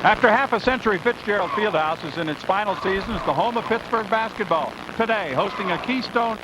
After half a century, Fitzgerald Fieldhouse is in its final season as the home of Pittsburgh basketball. Today, hosting a Keystone.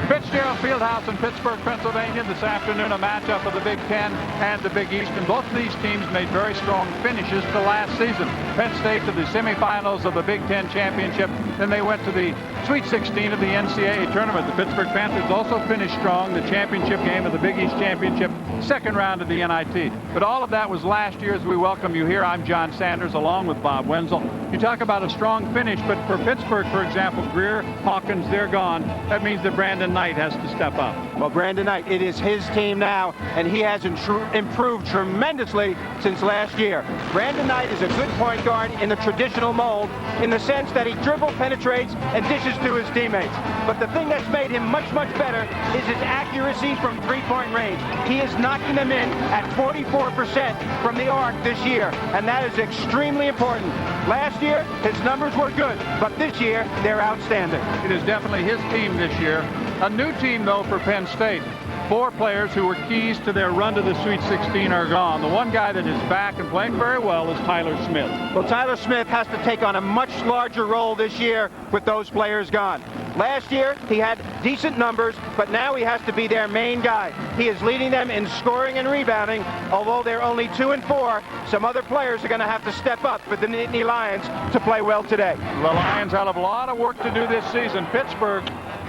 Fitzgerald Fieldhouse in Pittsburgh, Pennsylvania. This afternoon, a matchup of the Big Ten and the Big East. And both of these teams made very strong finishes to last season. Penn State to the semifinals of the Big Ten championship. Then they went to the Sweet 16 of the NCAA tournament. The Pittsburgh Panthers also finished strong. The championship game of the Big East championship, second round of the NIT. But all of that was last year. As we welcome you here, I'm John Sanders along with Bob Wenzel. You talk about a strong finish, but for Pittsburgh, for example, Greer, Hawkins, they're gone. That means that Brandon Knight has to step up. Well, Brandon Knight, it is his team now, and he has improved tremendously since last year. Brandon Knight is a good point guard in the traditional mold, in the sense that he dribble, penetrates, and dishes to his teammates. But the thing that's made him much, much better is his accuracy from three-point range. He is knocking them in at 44% from the arc this year, and that is extremely important. Last year, his numbers were good, but this year, they're outstanding. It is definitely his team this year. A new team, though, for Penn State. 4 players who were keys to their run to the Sweet 16 are gone. The one guy that is back and playing very well is Tyler Smith. Well, Tyler Smith has to take on a much larger role this year with those players gone. Last year, he had decent numbers, but now he has to be their main guy. He is leading them in scoring and rebounding. Although they're only 2 and 4, some other players are going to have to step up for the Nittany Lions to play well today. The Lions have a lot of work to do this season. Pittsburgh,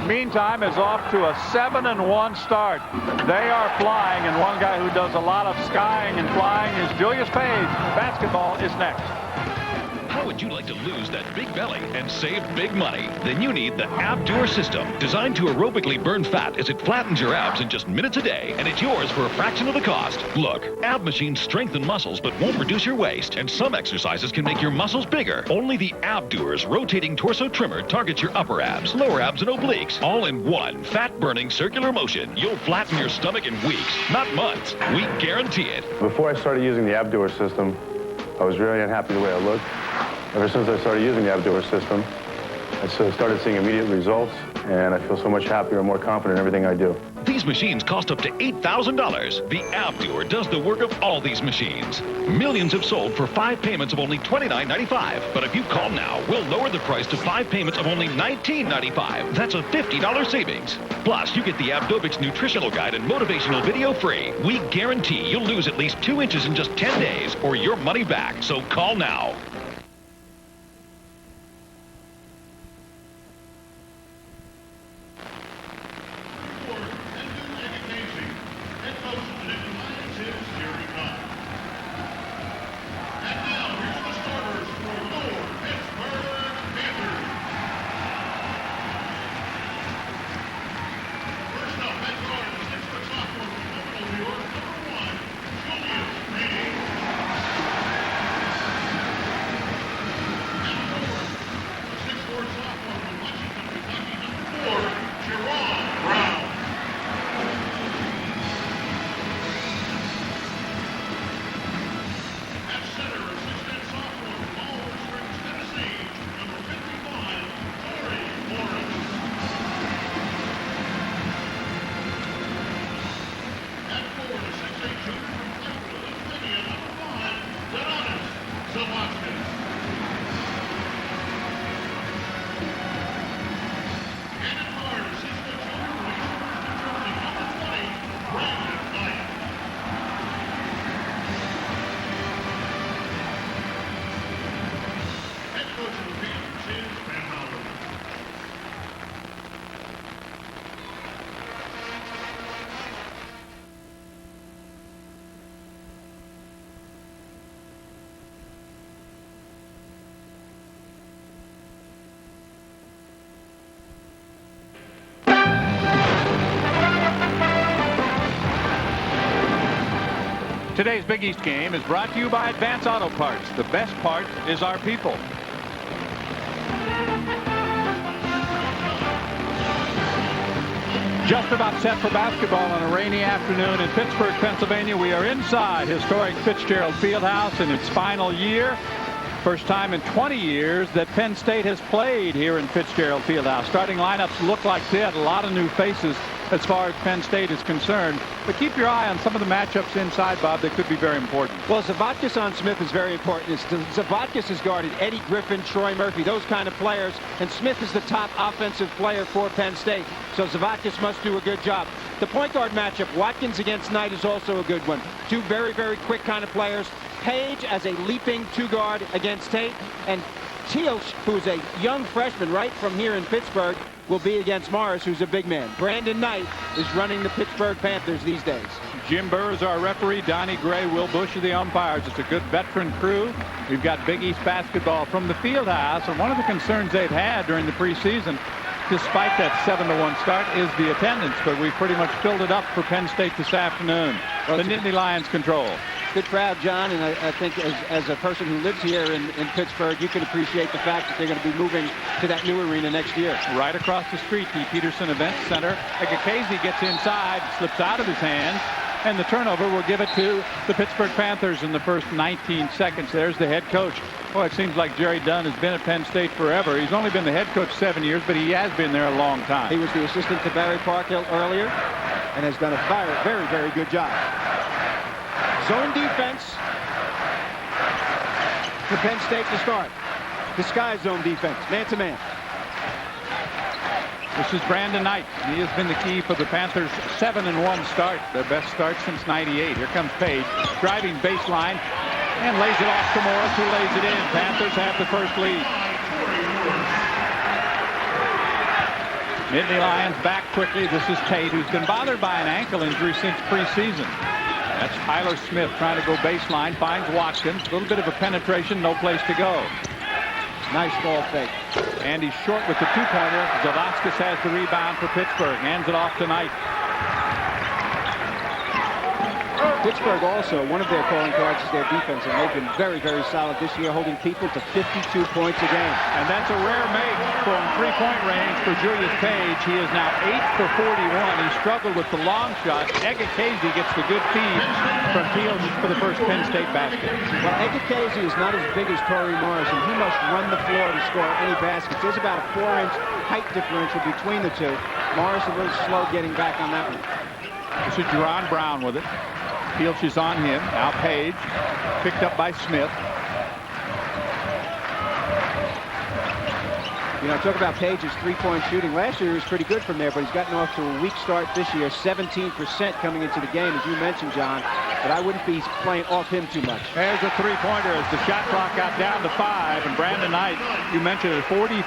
meantime, is off to a 7-1 start. They are flying, and one guy who does a lot of skying and flying is Julius Page. Basketball is next. How would you like to lose that big belly and save big money? Then you need the Abdur system, designed to aerobically burn fat as it flattens your abs in just minutes a day, and it's yours for a fraction of the cost. Look, ab machines strengthen muscles but won't reduce your waist, and some exercises can make your muscles bigger. Only the Abdur's rotating torso trimmer targets your upper abs, lower abs, and obliques, all in one fat-burning circular motion. You'll flatten your stomach in weeks, not months. We guarantee it. Before I started using the Abdur system, I was really unhappy the way I looked. Ever since I started using the Abdur system, I started seeing immediate results, and I feel so much happier and more confident in everything I do. These machines cost up to $8,000. The Abdur does the work of all these machines. Millions have sold for 5 payments of only $29.95. But if you call now, we'll lower the price to 5 payments of only $19.95. That's a $50 savings. Plus, you get the Abdovix nutritional guide and motivational video free. We guarantee you'll lose at least 2 inches in just 10 days or your money back. So call now. Today's Big East game is brought to you by Advance Auto Parts. The best part is our people. Just about set for basketball on a rainy afternoon in Pittsburgh, Pennsylvania. We are inside historic Fitzgerald Fieldhouse in its final year. First time in 20 years that Penn State has played here in Fitzgerald Fieldhouse. Starting lineups look like that. A lot of new faces as far as Penn State is concerned. But keep your eye on some of the matchups inside, Bob. They could be very important. Well, Zavatkis on Smith is very important. Zavatkis has guarded Eddie Griffin, Troy Murphy, those kind of players. And Smith is the top offensive player for Penn State. So Zavatkis must do a good job. The point guard matchup, Watkins against Knight, is also a good one. Two very, very quick kind of players. Page as a leaping two-guard against Tate. And Teal, who's a young freshman right from here in Pittsburgh, will be against Morris, who's a big man. Brandon Knight is running the Pittsburgh Panthers these days. Jim Burr is our referee. Donnie Gray, Will Bush are the umpires. It's a good veteran crew. We've got Big East basketball from the Fieldhouse. And one of the concerns they've had during the preseason, despite that 7-1 start, is the attendance. But we pretty much filled it up for Penn State this afternoon. Well, the Nittany Lions control. Good crowd, John, and I think as a person who lives here in Pittsburgh, you can appreciate the fact that they're going to be moving to that new arena next year. Right across the street, the Peterson Event Center. Casey gets inside, slips out of his hands, and the turnover will give it to the Pittsburgh Panthers in the first 19 seconds. There's the head coach. Boy, it seems like Jerry Dunn has been at Penn State forever. He's only been the head coach 7 years, but he has been there a long time. He was the assistant to Barry Parkhill earlier and has done a very, very good job. Zone defense for Penn State to start. Disguise zone defense, man-to-man. This is Brandon Knight. He has been the key for the Panthers' 7-1 start, their best start since '98. Here comes Page, driving baseline, and lays it off to Morris, who lays it in. Panthers have the first lead. Nittany Lions back quickly. This is Tate, who's been bothered by an ankle injury since preseason. That's Tyler Smith trying to go baseline, finds Watkins. A little bit of a penetration, no place to go. Nice ball fake. And he's short with the two-pointer. Zavatkis has the rebound for Pittsburgh. Hands it off tonight. Pittsburgh also, one of their calling cards is their defense, and they've been very, very solid this year, holding people to 52 points a game. And that's a rare make from three-point range for Julius Page. He is now 8 for 41. He struggled with the long shot. Casey gets the good feed from Fields for the first Penn State basket. Well, Casey is not as big as Torrey Morris, and he must run the floor to score any baskets. There's about a 4-inch height differential between the two. Morris a little slow getting back on that one. This is Jerron Brown with it. Fields is on him. Now Page, picked up by Smith. You know, talk about Page's three-point shooting. Last year he was pretty good from there, but he's gotten off to a weak start this year. 17% coming into the game, as you mentioned, John. But I wouldn't be playing off him too much. There's a three-pointer as the shot clock got down to 5. And Brandon Knight, you mentioned it, 44%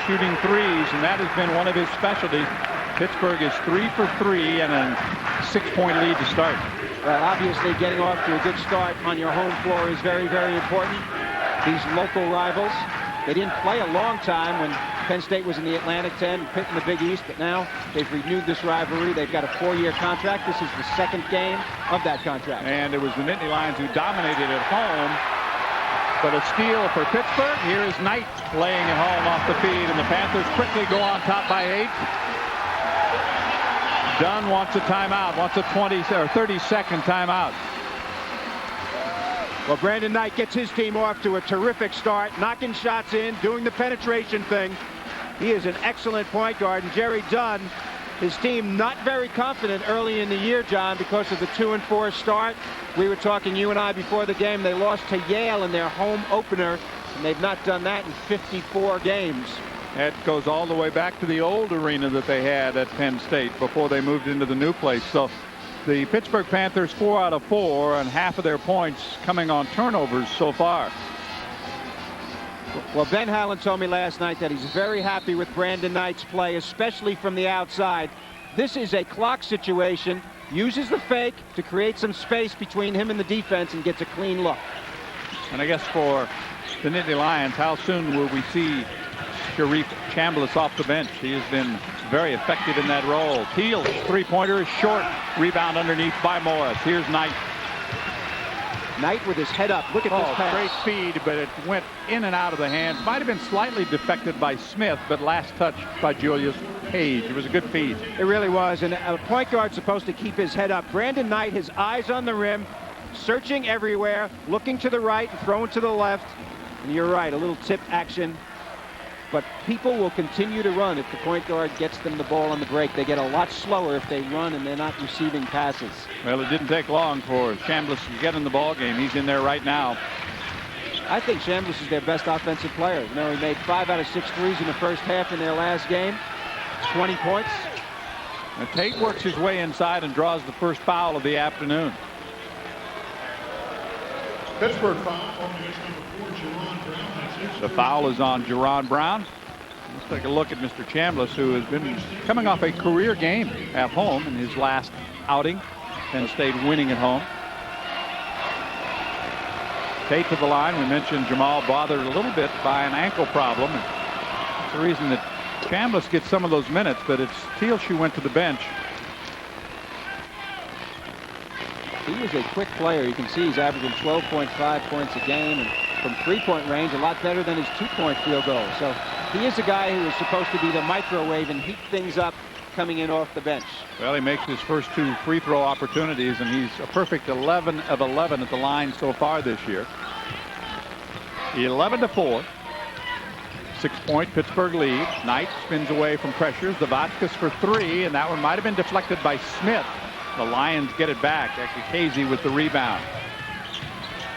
shooting threes, and that has been one of his specialties. Pittsburgh is 3 for 3 and a 6-point lead to start. Well, obviously, getting off to a good start on your home floor is very, very important. These local rivals, they didn't play a long time when Penn State was in the Atlantic 10, Pitt in the Big East, but now they've renewed this rivalry. They've got a 4-year contract. This is the second game of that contract. And it was the Nittany Lions who dominated at home. But a steal for Pittsburgh. Here is Knight laying it home off the feed, and the Panthers quickly go on top by 8. Dunn wants a timeout, wants a 30-second timeout. Well, Brandon Knight gets his team off to a terrific start, knocking shots in, doing the penetration thing. He is an excellent point guard, and Jerry Dunn, his team not very confident early in the year, John, because of the 2-4 start. We were talking, you and I, before the game. They lost to Yale in their home opener, and they've not done that in 54 games. That goes all the way back to the old arena that they had at Penn State before they moved into the new place. So the Pittsburgh Panthers 4 out of 4, and half of their points coming on turnovers so far. Well, Ben Hallen told me last night that he's very happy with Brandon Knight's play, especially from the outside. This is a clock situation. Uses the fake to create some space between him and the defense and gets a clean look. And I guess for the Nittany Lions, how soon will we see Sharif Chambliss off the bench? He has been very effective in that role. Teal's three-pointer is short. Rebound underneath by Morris. Here's Knight. Knight with his head up. Look at this pass. Great feed, but it went in and out of the hands. Might have been slightly deflected by Smith, but last touch by Julius Page. It was a good feed. It really was, and a point guard's supposed to keep his head up. Brandon Knight, his eyes on the rim, searching everywhere, looking to the right and throwing to the left. And you're right, a little tip action. But people will continue to run if the point guard gets them the ball on the break. They get a lot slower if they run and they're not receiving passes. Well, it didn't take long for Chambliss to get in the ball game. He's in there right now. I think Chambliss is their best offensive player. You know, he made 5 out of 6 threes in the first half in their last game. 20 points. Now, Tate works his way inside and draws the first foul of the afternoon. Pittsburgh foul, formation number 4, Jerron Brown. The foul is on Jerron Brown. Let's take a look at Mr. Chambliss, who has been coming off a career game at home in his last outing. Penn State winning at home. Tate to the line. We mentioned Jamal bothered a little bit by an ankle problem. And that's the reason that Chambliss gets some of those minutes, but it's Tealshoe went to the bench. He is a quick player. You can see he's averaging 12.5 points a game, and from three-point range, a lot better than his two-point field goal. So he is a guy who is supposed to be the microwave and heat things up coming in off the bench. Well, he makes his first 2 free throw opportunities, and he's a perfect 11 of 11 at the line so far this year. 11-4. 6-point Pittsburgh lead. Knight spins away from pressures. Zavatkis for 3, and that one might have been deflected by Smith. The Lions get it back. Casey with the rebound.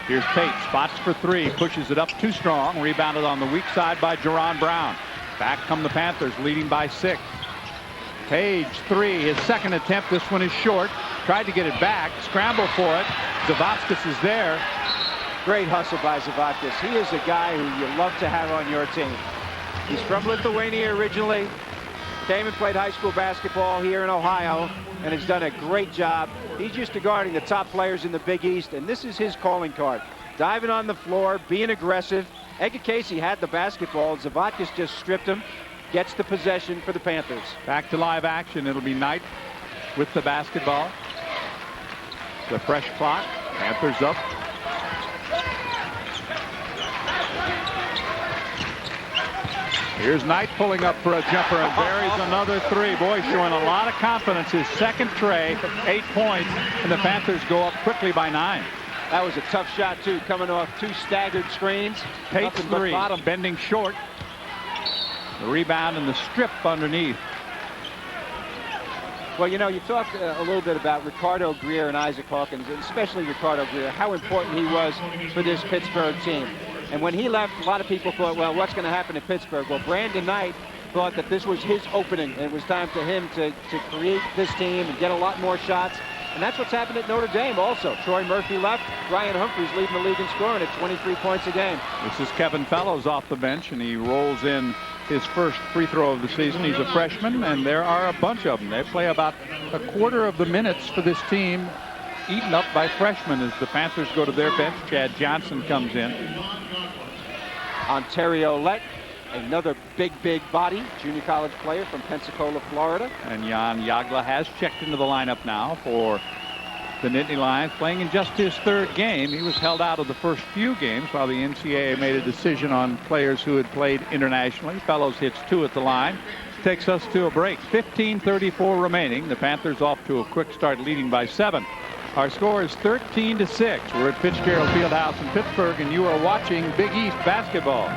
Here's Tate, spots for 3, pushes it up too strong, rebounded on the weak side by Jerron Brown. Back come the Panthers, leading by 6. Page 3, his second attempt. This one is short. Tried to get it back, scramble for it. Zavatkis is there. Great hustle by Zavatkis. He is a guy who you love to have on your team. He's from Lithuania originally. Came and played high school basketball here in Ohio and has done a great job. He's used to guarding the top players in the Big East, and this is his calling card. Diving on the floor, being aggressive. Edgar Casey had the basketball. Zavatkis just stripped him. Gets the possession for the Panthers. Back to live action. It'll be Knight with the basketball. The fresh clock. Panthers up. Here's Knight pulling up for a jumper and buries another 3. Boy, showing a lot of confidence. His second tray, 8 points, and the Panthers go up quickly by 9. That was a tough shot, too, coming off 2 staggered screens. Tate's 3, bending short. The rebound and the strip underneath. Well, you know, you talked a little bit about Ricardo Greer and Isaac Hawkins, and especially Ricardo Greer, how important he was for this Pittsburgh team. And when he left, a lot of people thought, well, what's going to happen in Pittsburgh? Well, Brandon Knight thought that this was his opening, and it was time for him to create this team and get a lot more shots. And that's what's happened at Notre Dame also. Troy Murphy left. Ryan Humphreys leading the league in scoring at 23 points a game. This is Kevin Fellows off the bench, and he rolls in his first free throw of the season. He's a freshman, and there are a bunch of them. They play about a quarter of the minutes for this team eaten up by freshmen as the Panthers go to their bench. Chad Johnson comes in. Ontario Lett, another big body, junior college player from Pensacola, Florida. And Jan Jagla has checked into the lineup now for the Nittany Lions, playing in just his 3rd game. He was held out of the first few games while the NCAA made a decision on players who had played internationally. Fellows hits 2 at the line. Takes us to a break. 15:34 remaining. The Panthers off to a quick start, leading by 7. Our score is 13-6. We're at Fitzgerald Fieldhouse in Pittsburgh, and you are watching Big East basketball.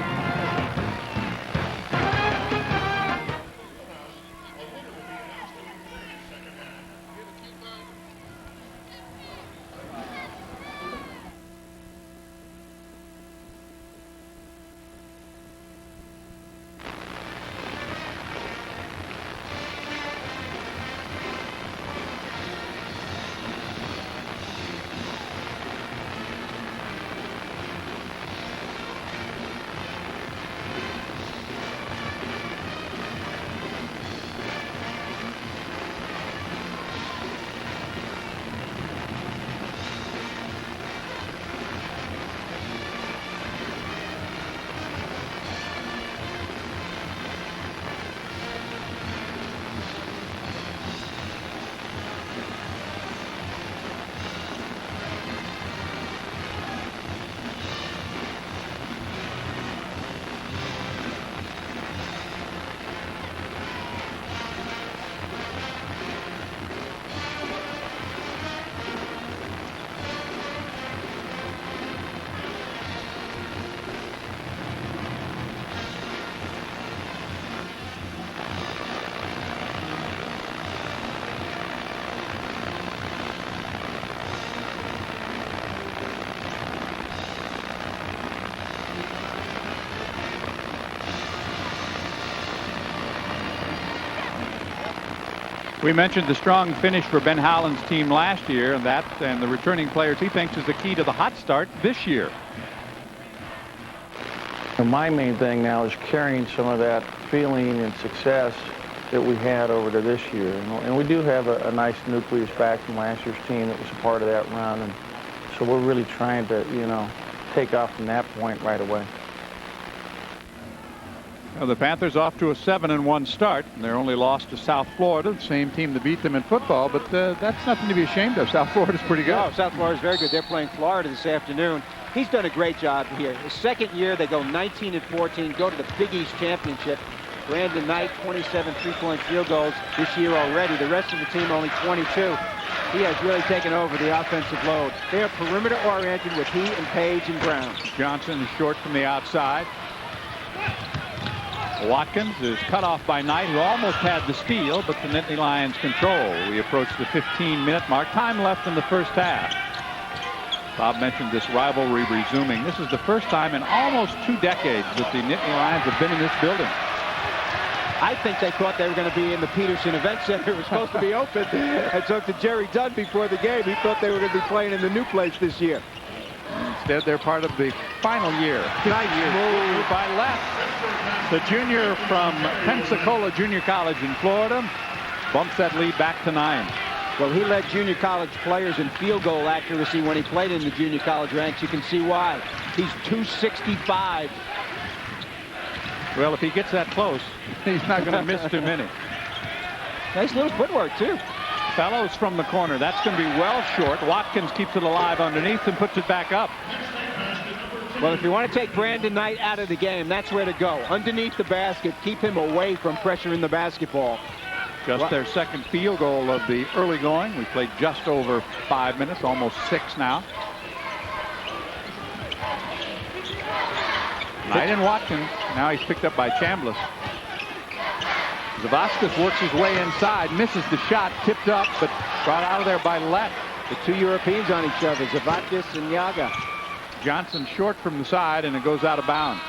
We mentioned the strong finish for Ben Howland's team last year, and the returning players he thinks is the key to the hot start this year. My main thing now is carrying some of that feeling and success that we had over to this year. And we do have a nice nucleus back from last year's team that was a part of that run. And so we're really trying to, take off from that point right away. Well, the Panthers off to a 7-1 start. They're only lost to South Florida, the same team that beat them in football, but that's nothing to be ashamed of. South Florida's pretty good. Oh, South Florida's very good. They're playing Florida this afternoon. He's done a great job here. His second year, they go 19-14, go to the Big East Championship. Brandon Knight, 27 3-point field goals this year already. The rest of the team only 22. He has really taken over the offensive load. They are perimeter-oriented with he and Page and Brown. Johnson is short from the outside. Watkins is cut off by Knight, who almost had the steal, but the Nittany Lions control. We approach the 15-minute mark. Time left in the first half. Bob mentioned this rivalry resuming. This is the first time in almost 2 decades that the Nittany Lions have been in this building. I think they thought they were going to be in the Peterson Event Center. It was supposed to be open. I talked to Jerry Dunn before the game. He thought they were going to be playing in the new place this year. Instead, they're part of the final year. Nice move by Lett. The junior from Pensacola Junior College in Florida bumps that lead back to 9. Well, he led junior college players in field goal accuracy when he played in the junior college ranks. You can see why. He's 265. Well, if he gets that close, he's not going to miss too many. Nice little footwork, too. Fellows from the corner. That's going to be well short. Watkins keeps it alive underneath and puts it back up. Well, if you want to take Brandon Knight out of the game, that's where to go. Underneath the basket, keep him away from pressuring the basketball. Just their second field goal of the early going. We played just over 5 minutes, almost 6 now. Knight and Watkins. Now he's picked up by Chambliss. Zavascus works his way inside, misses the shot, tipped up, but brought out of there by Lett. The 2 Europeans on each other, Zavascus and Yaga. Johnson short from the side, and it goes out of bounds.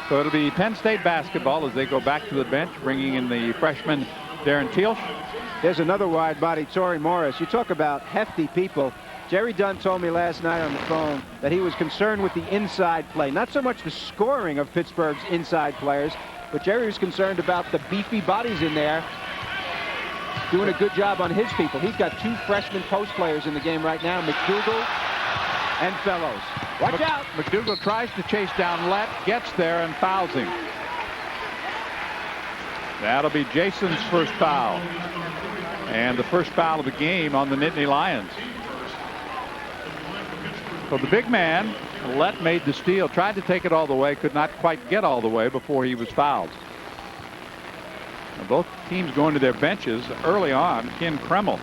So it'll be Penn State basketball as they go back to the bench, bringing in the freshman Darren Tealsh. There's another wide body, Torrey Morris. You talk about hefty people. Jerry Dunn told me last night on the phone that he was concerned with the inside play. Not so much the scoring of Pittsburgh's inside players, but Jerry was concerned about the beefy bodies in there doing a good job on his people. He's got 2 freshman post players in the game right now, McDougal and Fellows. Watch out! McDougal tries to chase down Lett, gets there and fouls him. That'll be Jason's first foul. And the first foul of the game on the Nittany Lions. So the big man, Lett, made the steal, tried to take it all the way, could not quite get all the way before he was fouled. Now both teams going to their benches early on. Ken Kremel,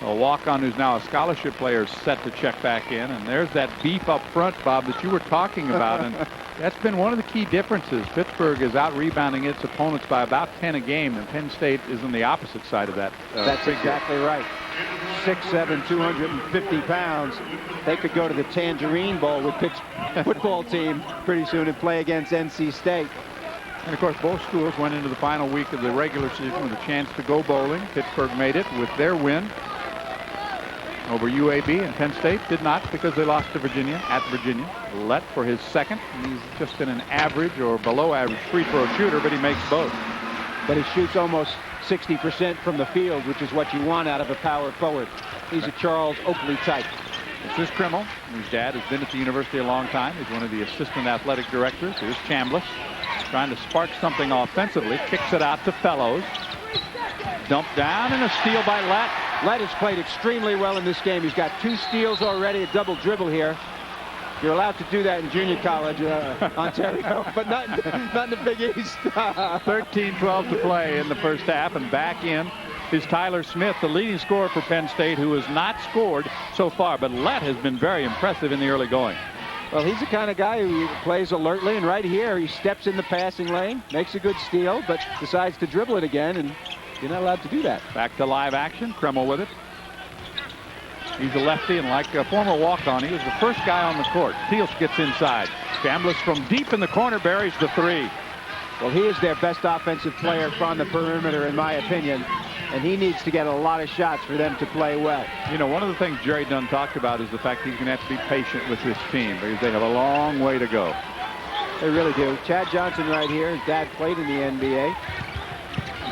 a walk-on who's now a scholarship player, set to check back in. And there's that beef up front, Bob, that you were talking about. And that's been one of the key differences. Pittsburgh is out-rebounding its opponents by about 10 a game, and Penn State is on the opposite side of that. That's exactly right. 6'7", 250 pounds. They could go to the Tangerine Bowl with Pitt's football team pretty soon and play against NC State. And, of course, both schools went into the final week of the regular season with a chance to go bowling. Pittsburgh made it with their win over UAB, and Penn State did not because they lost to Virginia at Virginia. Lett for his second. He's just been an average or below average free throw shooter, but he makes both. But he shoots almost 60% from the field, which is what you want out of a power forward. He's a Charles Oakley type. This is Kremel, whose dad has been at the university a long time. He's one of the assistant athletic directors. Here's Chambliss trying to spark something offensively. Kicks it out to Fellows. Dumped down and a steal by Lett. Lett has played extremely well in this game. He's got 2 steals already, a double dribble here. You're allowed to do that in junior college, Ontario, but not in the Big East. 13-12 to play in the first half, and back in is Tyler Smith, the leading scorer for Penn State, who has not scored so far, but Lett has been very impressive in the early going. Well, he's the kind of guy who plays alertly, and right here he steps in the passing lane, makes a good steal, but decides to dribble it again, and you're not allowed to do that. Back to live action. Kremel with it. He's a lefty, and like a former walk-on, he was the first guy on the court. Tealsh gets inside. Chambliss from deep in the corner buries the 3. Well, he is their best offensive player from the perimeter, in my opinion. and he needs to get a lot of shots for them to play well. You know, one of the things Jerry Dunn talked about is the fact he's going to have to be patient with this team because they have a long way to go. They really do. Chad Johnson right here. His dad played in the NBA.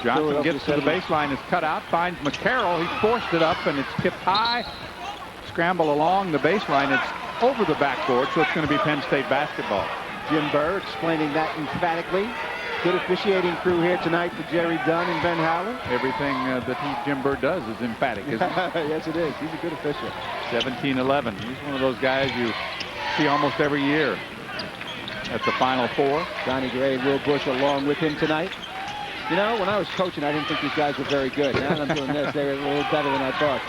Johnson gets to the baseline, is cut out, finds McCarroll. He forced it up, and it's tipped high. Scramble along the baseline. It's over the backboard, so it's going to be Penn State basketball. Jim Burr explaining that emphatically. Good officiating crew here tonight for Jerry Dunn and Ben Howland. Everything that Jim Burr does is emphatic, isn't it? Yes, it is. He's a good official. 17-11. He's one of those guys you see almost every year at the Final Four. Johnny Gray and Will Bush along with him tonight. You know, when I was coaching, I didn't think these guys were very good. Now that I'm doing this, they're a little better than I thought.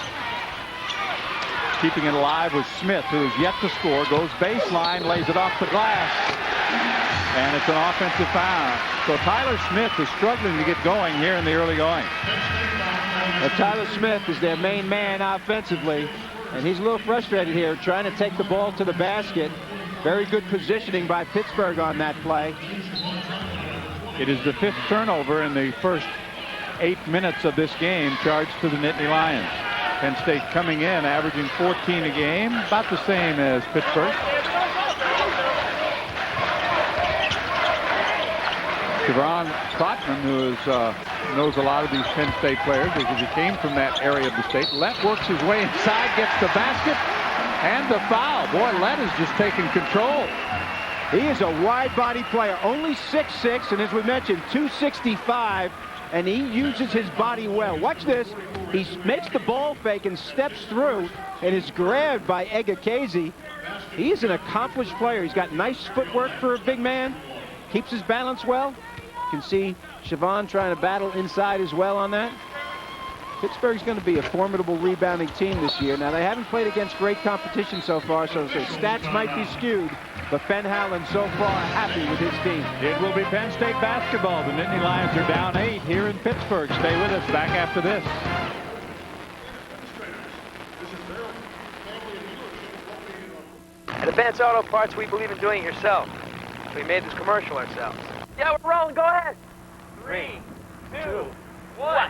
Keeping it alive was Smith, who is yet to score. Goes baseline, lays it off the glass. And it's an offensive foul. So Tyler Smith is struggling to get going here in the early going. Well, Tyler Smith is their main man offensively. And he's a little frustrated here, trying to take the ball to the basket. Very good positioning by Pittsburgh on that play. It is the 5th turnover in the first 8 minutes of this game charged to the Nittany Lions. Penn State coming in, averaging 14 a game, about the same as Pittsburgh. Javon Trotman, who knows a lot of these Penn State players because he came from that area of the state. Let works his way inside, gets the basket, and the foul. Boy, Let is just taking control. He is a wide-body player, only 6'6", and as we mentioned, 265, and he uses his body well. Watch this. He makes the ball fake and steps through and is grabbed by Egakazi. He is an accomplished player. He's got nice footwork for a big man, keeps his balance well. You can see Siobhan trying to battle inside as well on that. Pittsburgh's going to be a formidable rebounding team this year. Now, they haven't played against great competition so far, so their stats might be skewed. But Ben Howland so far happy with his team. It will be Penn State basketball. The Nittany Lions are down 8 here in Pittsburgh. Stay with us. Back after this. At Advanced Auto Parts, we believe in doing it yourself. We made this commercial ourselves. Yeah, we're rolling. Go ahead. 3, 2, 1.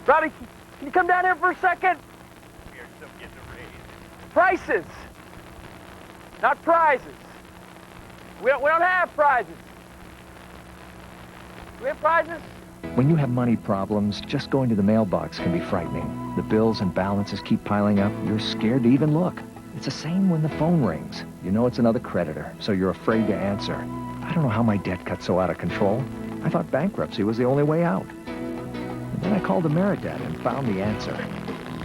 Robbie, can you come down here for a second? We're still getting a raise. Prices, not prizes. We don't have prizes. Do we have prizes? When you have money problems, just going to the mailbox can be frightening. The bills and balances keep piling up. You're scared to even look. It's the same when the phone rings. You know it's another creditor, so you're afraid to answer. I don't know how my debt got so out of control. I thought bankruptcy was the only way out. And then I called Ameridebt and found the answer.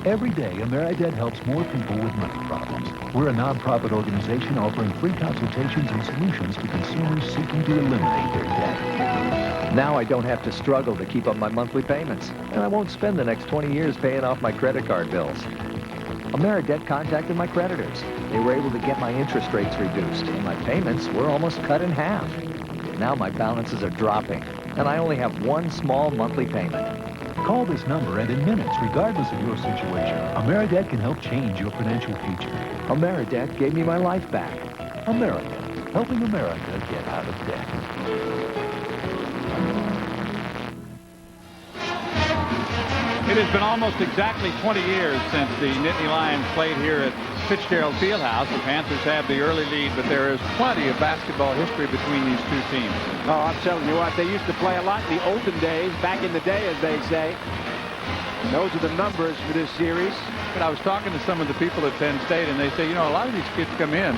Every day, Ameridebt helps more people with money problems. We're a nonprofit organization offering free consultations and solutions to consumers seeking to eliminate their debt. Now I don't have to struggle to keep up my monthly payments, and I won't spend the next 20 years paying off my credit card bills. Ameridebt contacted my creditors. They were able to get my interest rates reduced, and my payments were almost cut in half. Now my balances are dropping, and I only have one small monthly payment. Call this number, and in minutes, regardless of your situation, Ameridebt can help change your financial future. Ameridebt gave me my life back. Ameridebt, helping America get out of debt. It has been almost exactly 20 years since the Nittany Lions played here at Fitzgerald Fieldhouse. The Panthers have the early lead, but there is plenty of basketball history between these two teams. Oh, I'm telling you what, they used to play a lot in the olden days, back in the day, as they say. And those are the numbers for this series. But I was talking to some of the people at Penn State, and they say, you know, a lot of these kids come in.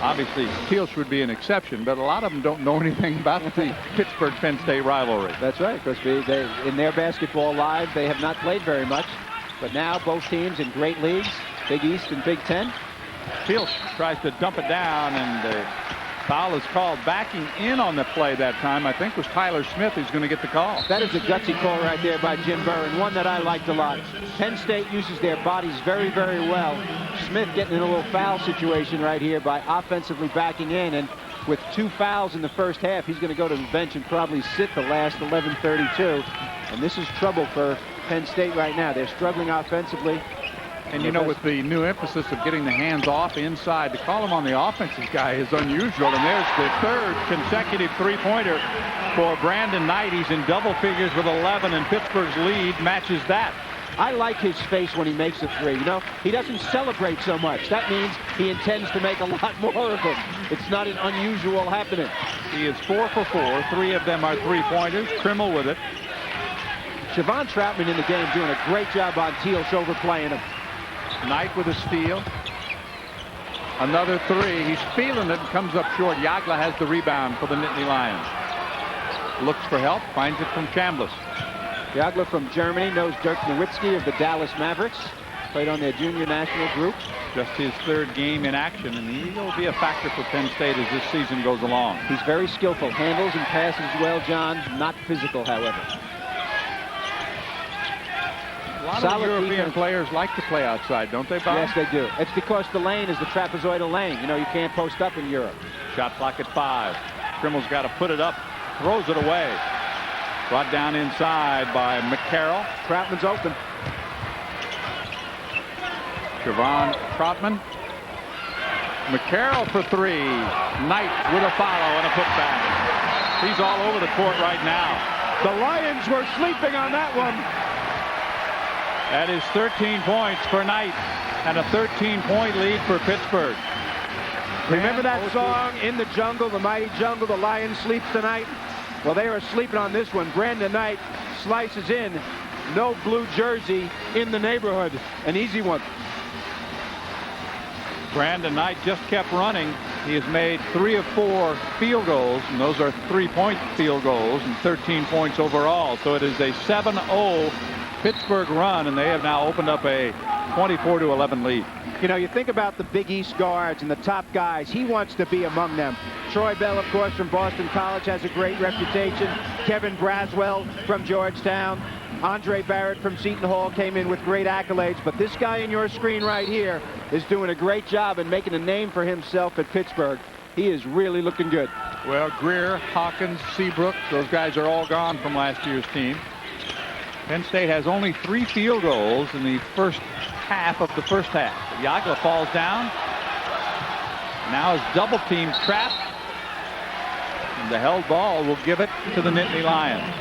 Obviously, Tealsh would be an exception, but a lot of them don't know anything about the Pittsburgh-Penn State rivalry. That's right, because in their basketball lives, they have not played very much. But now, both teams in great leagues, Big East and Big Ten. Tealsh tries to dump it down, and foul is called. Backing in on the play that time, I think, was Tyler Smith who's going to get the call. That is a gutsy call right there by Jim Burr, and one that I liked a lot. Penn State uses their bodies very, very well. Smith getting in a little foul situation right here by offensively backing in, and with 2 fouls in the first half, he's going to go to the bench and probably sit the last 11:32. And this is trouble for Penn State right now. They're struggling offensively. And you know, with the new emphasis of getting the hands off inside, to call him on the offensive guy is unusual. And there's the third consecutive three-pointer for Brandon Knight. He's in double figures with 11, and Pittsburgh's lead matches that. I like his face when he makes a three. You know, he doesn't celebrate so much. That means he intends to make a lot more of them. It's not an unusual happening. He is 4 for 4. 3 of them are three-pointers. Trimmel with it. Siobhan Troutman in the game doing a great job on Teal's overplaying him. Knight with a steal. Another three. He's feeling it and comes up short. Jagla has the rebound for the Nittany Lions. Looks for help. Finds it from Chambliss. Jagla from Germany knows Dirk Nowitzki of the Dallas Mavericks. Played on their junior national group. Just his third game in action, and he'll be a factor for Penn State as this season goes along. He's very skillful. Handles and passes well, John. Not physical, however. A lot of European players like to play outside, don't they, Bob? Yes, they do. It's because the lane is the trapezoidal lane. You know, you can't post up in Europe. Shot clock at 5. Trimmel's got to put it up. Throws it away. Brought down inside by McCarroll. Troutman's open. Siobhan Troutman. McCarroll for 3. Knight with a follow and a putback. He's all over the court right now. The Lions were sleeping on that one. That is 13 points for Knight and a 13-point lead for Pittsburgh. Remember that song, In the Jungle, the Mighty Jungle, the Lion Sleeps Tonight? Well, they were sleeping on this one. Brandon Knight slices in. No blue jersey in the neighborhood. An easy one. Brandon Knight just kept running. He has made 3 of 4 field goals, and those are 3-point field goals, and 13 points overall. So it is a 7-0 Pittsburgh run, and they have now opened up a 24-11 lead. You know, you think about the Big East guards and the top guys. He wants to be among them. Troy Bell, of course, from Boston College, has a great reputation. Kevin Braswell from Georgetown. Andre Barrett from Seton Hall came in with great accolades. But this guy in your screen right here is doing a great job and making a name for himself at Pittsburgh. He is really looking good. Well, Greer, Hawkins, Seabrook, those guys are all gone from last year's team. Penn State has only 3 field goals in the first half of the first half. Jagla falls down. Now is double team trapped. And the held ball will give it to the Nittany Lions.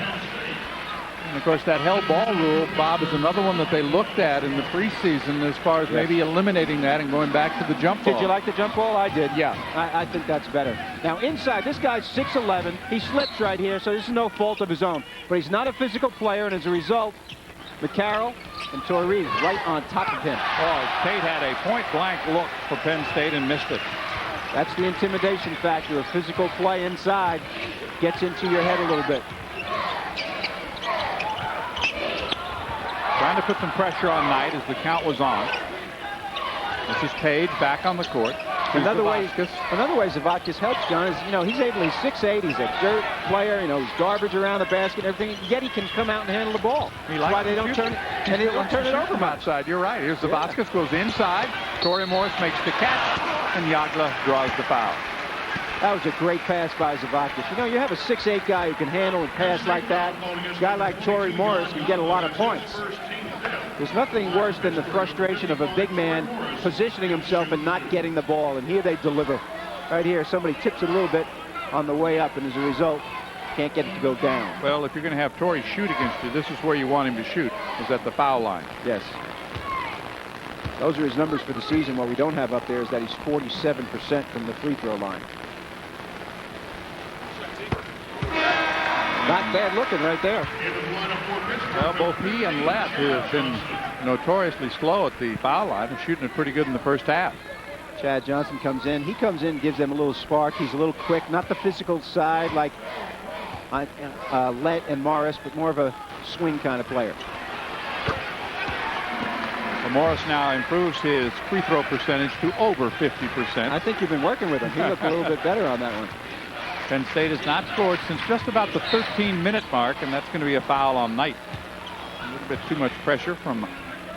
And of course, that held ball rule, Bob, is another one that they looked at in the preseason as far as maybe eliminating that and going back to the jump ball. Did you like the jump ball? I did. Yeah. I think that's better. Now, inside, this guy's 6'11". He slips right here, so this is no fault of his own. But he's not a physical player, and as a result, McCarroll and Torrey right on top of him. Oh, Tate had a point-blank look for Penn State and missed it. That's the intimidation factor of physical play inside. Gets into your head a little bit. Trying to put some pressure on Knight as the count was on. This is Page back on the court. Another way Zavakis helps, John, is, you know, he's 6'8". He's a dirt player. You know, he's garbage around the basket and everything. Yet he can come out and handle the ball. That's why they don't turn it, and they don't turn it over from outside. You're right. Here's Zavakis, goes inside. Torrey Morris makes the catch, and Jagla draws the foul. That was a great pass by Zavakis. You know, you have a 6'8" guy who can handle and pass like that. A guy like Torrey Morris can get a lot of points. There's nothing worse than the frustration of a big man positioning himself and not getting the ball. And here they deliver. Right here, somebody tips it a little bit on the way up, and as a result, can't get it to go down. Well, if you're going to have Torrey shoot against you, this is where you want him to shoot, is at the foul line. Yes. Those are his numbers for the season. What we don't have up there is that he's 47% from the free throw line. Not bad looking right there. Well, both he and Lett, who have been notoriously slow at the foul line, are shooting it pretty good in the first half. Chad Johnson comes in. He comes in, gives them a little spark. He's a little quick, not the physical side like Lett and Morris, but more of a swing kind of player. Well, Morris now improves his free throw percentage to over 50%. I think you've been working with him. He looked a little bit better on that one. Penn State has not scored since just about the 13-minute mark, and that's going to be a foul on Knight. A little bit too much pressure from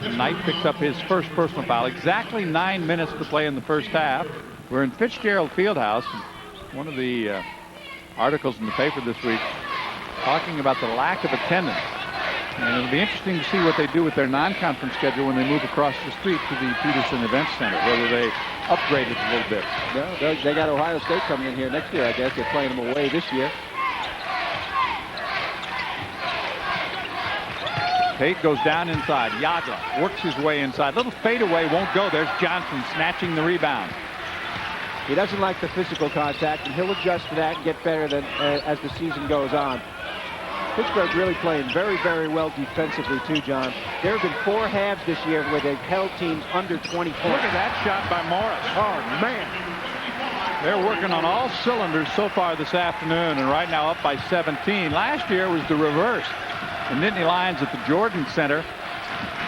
Knight. Picks up his first personal foul. Exactly 9 minutes to play in the first half. We're in Fitzgerald Fieldhouse. One of the articles in the paper this week talking about the lack of attendance And it'll be interesting to see what they do with their non-conference schedule when they move across the street to the Peterson Event Center, whether they upgrade it a little bit. No, they got Ohio State coming in here next year, I guess. They're playing them away this year. Tate goes down inside. Yagla works his way inside. Little fadeaway won't go. There's Johnson snatching the rebound. He doesn't like the physical contact, and he'll adjust to that and get better than, as the season goes on. Pittsburgh really playing very, very well defensively, too, John. There have been 4 halves this year where they've held teams under 20 points. Look at that shot by Morris. Oh, man. They're working on all cylinders so far this afternoon, and right now up by 17. Last year was the reverse. The Nittany Lions at the Jordan Center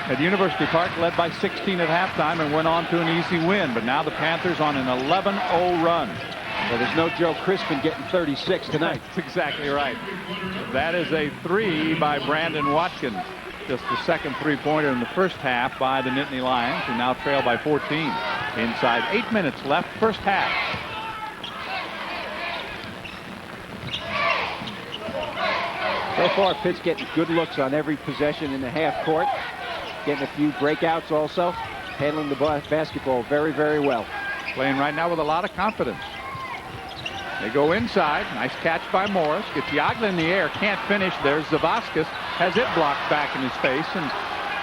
at University Park led by 16 at halftime and went on to an easy win. But now the Panthers on an 11-0 run. Well, there's no Joe Crispin getting 36 tonight. That's exactly right. That is a 3 by Brandon Watkins. Just the second three-pointer in the first half by the Nittany Lions, who now trail by 14. Inside 8 minutes left, first half. So far, Pitt's getting good looks on every possession in the half court. Getting a few breakouts also. Handling the basketball very, very well. Playing right now with a lot of confidence. They go inside. Nice catch by Morris. Gets Yagla in the air. Can't finish. There's Zavaskis. Has it blocked back in his face. And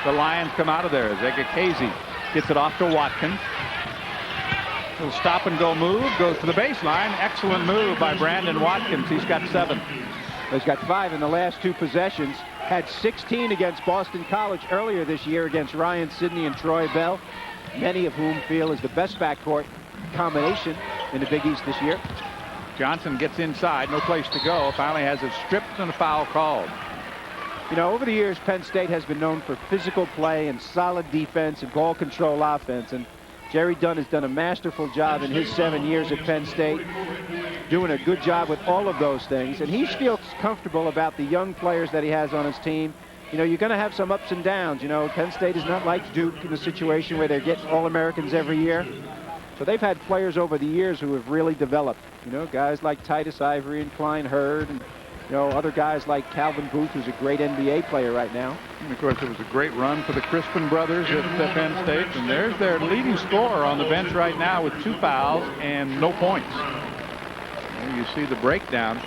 the Lions come out of there. Zegekezi gets it off to Watkins. Little stop and go move. Goes to the baseline. Excellent move by Brandon Watkins. He's got 7. He's got 5 in the last 2 possessions. Had 16 against Boston College earlier this year against Ryan Sidney and Troy Bell. Many of whom feel is the best backcourt combination in the Big East this year. Johnson gets inside, no place to go. Finally has it stripped and a foul called. You know, over the years, Penn State has been known for physical play and solid defense and ball control offense. And Jerry Dunn has done a masterful job in his 7 years at Penn State, doing a good job with all of those things. And he feels comfortable about the young players that he has on his team. You know, you're going to have some ups and downs. You know, Penn State is not like Duke in a situation where they're getting All-Americans every year. So they've had players over the years who have really developed. You know, guys like Titus Ivory and Klein Hurd, and, you know, other guys like Calvin Booth, who's a great NBA player right now. And of course, it was a great run for the Crispin brothers at Penn State. And there's their leading scorer on the bench right now with 2 fouls and no points. And you see the breakdown.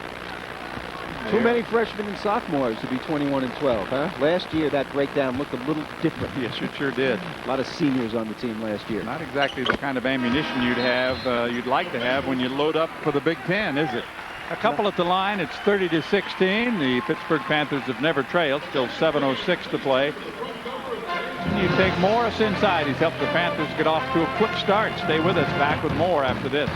Too many freshmen and sophomores to be 21 and 12, huh? Last year, that breakdown looked a little different. Yes, it sure did. A lot of seniors on the team last year. Not exactly the kind of ammunition you'd like to have when you load up for the Big Ten, is it? A couple at the line. It's 30-16. The Pittsburgh Panthers have never trailed. Still 7:06 to play. And you take Morris inside. He's helped the Panthers get off to a quick start. Stay with us. Back with more after this.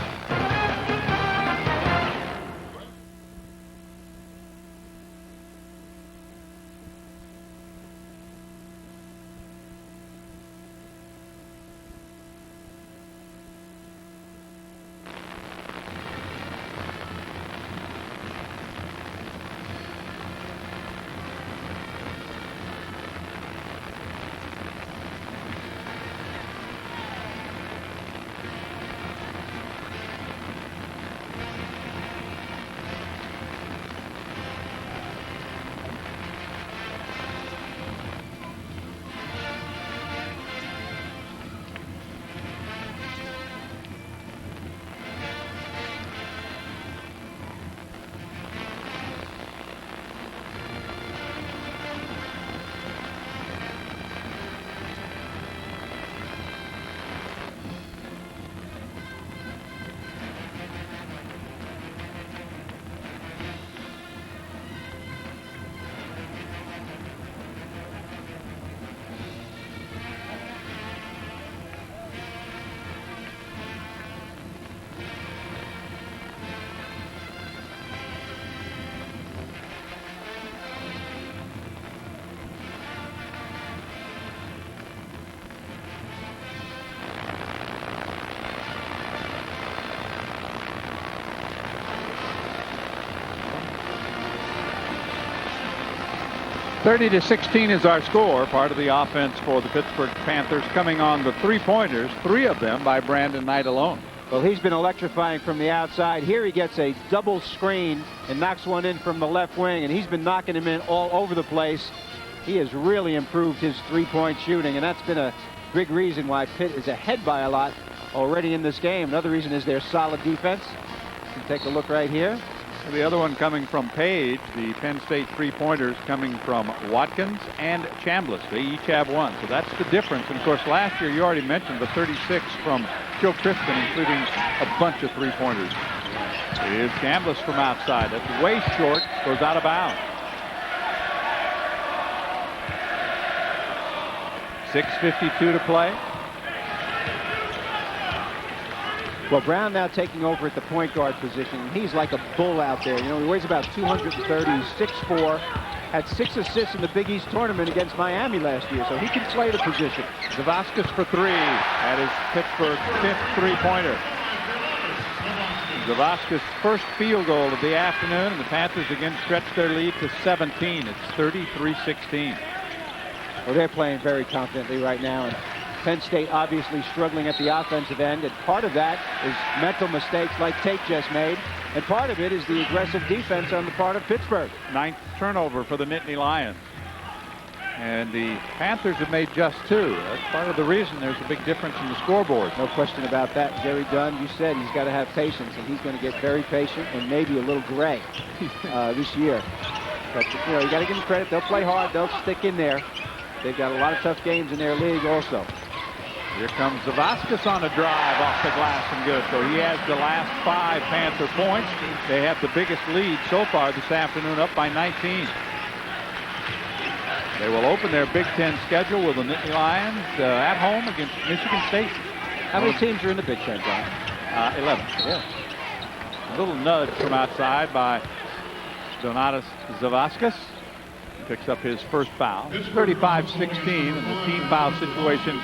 (30-16) is our score. Part of the offense for the Pittsburgh Panthers coming on the 3-pointers, 3 of them by Brandon Knight alone. Well, he's been electrifying from the outside. Here he gets a double screen and knocks one in from the left wing, and he's been knocking him in all over the place. He has really improved his three-point shooting, and that's been a big reason why Pitt is ahead by a lot already in this game. Another reason is their solid defense. You can take a look right here. The other one coming from Page, the Penn State three-pointers coming from Watkins and Chambliss. They each have one, so that's the difference. And of course, last year you already mentioned the 36 from Joe Crispin, including a bunch of three-pointers. Here's Chambliss from outside. That's way short, goes out of bounds. 6:52 to play. Well, Brown now taking over at the point guard position. He's like a bull out there. You know, he weighs about 230, he's 6'4", had 6 assists in the Big East tournament against Miami last year, so he can play the position. Zavaskis for 3. That is Pittsburgh's 5th three-pointer. Zavaskis' first field goal of the afternoon, and the Panthers again stretch their lead to 17. It's 33-16. Well, they're playing very confidently right now, and Penn State obviously struggling at the offensive end, and part of that is mental mistakes like Tate just made, and part of it is the aggressive defense on the part of Pittsburgh. 9th turnover for the Nittany Lions. And the Panthers have made just 2. That's part of the reason there's a big difference in the scoreboard. No question about that. Jerry Dunn, you said he's got to have patience, and he's going to get very patient and maybe a little gray this year. But, you know, you got to give them credit. They'll play hard. They'll stick in there. They've got a lot of tough games in their league also. Here comes Zavaskis on a drive off the glass and good. So he has the last 5 Panther points. They have the biggest lead so far this afternoon, up by 19. They will open their Big Ten schedule with the Nittany Lions at home against Michigan State. How many teams are in the Big Ten, John? 11. Yeah. A little nudge from outside by Donatas Zavaskis. Picks up his first foul. 35-16 in the team foul situation.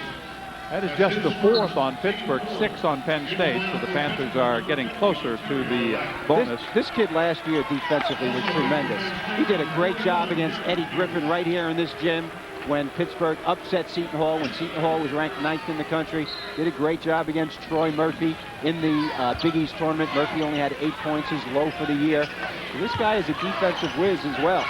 That is just the 4th on Pittsburgh, 6 on Penn State, so the Panthers are getting closer to the bonus. This kid last year defensively was tremendous. He did a great job against Eddie Griffin right here in this gym when Pittsburgh upset Seton Hall, when Seton Hall was ranked 9th in the country. Did a great job against Troy Murphy in the Big East tournament. Murphy only had 8 points, his low for the year. So this guy is a defensive whiz as well.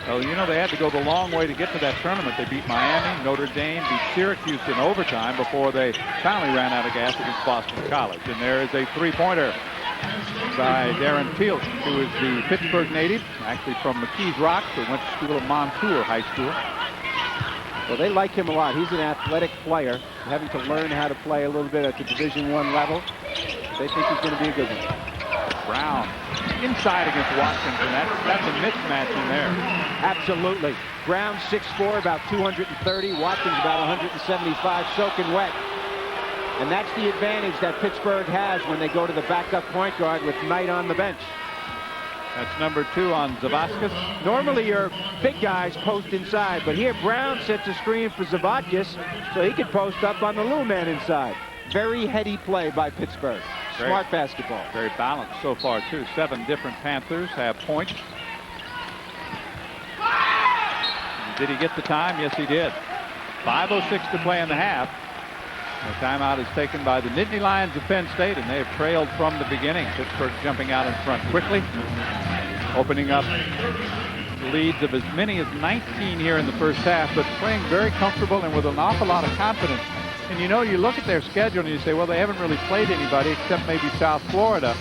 Oh, you know, they had to go the long way to get to that tournament. They beat Miami, Notre Dame, beat Syracuse in overtime before they finally ran out of gas against Boston College. And there is a three-pointer by Darren Fields, who is the Pittsburgh native, actually from McKees Rocks, but went to school at Montour High School. Well, they like him a lot. He's an athletic player, having to learn how to play a little bit at the Division I level. They think he's going to be a good one. Brown inside against Watkins, and that's a mismatch in there. Absolutely. Brown 6'4", about 230. Watkins about 175, soaking wet. And that's the advantage that Pittsburgh has when they go to the backup point guard with Knight on the bench. That's number 2 on Zavaskis. Normally your big guys post inside, but here Brown sets a screen for Zavaskis so he could post up on the little man inside. Very heady play by Pittsburgh. Smart basketball. Very balanced so far, too. 7 different Panthers have points. Did he get the time? Yes, he did. 5:06 to play in the half. The timeout is taken by the Nittany Lions of Penn State, and they have trailed from the beginning. Pittsburgh jumping out in front quickly, opening up leads of as many as 19 here in the first half, but playing very comfortable and with an awful lot of confidence. And you know, you look at their schedule and you say, well, they haven't really played anybody except maybe South Florida.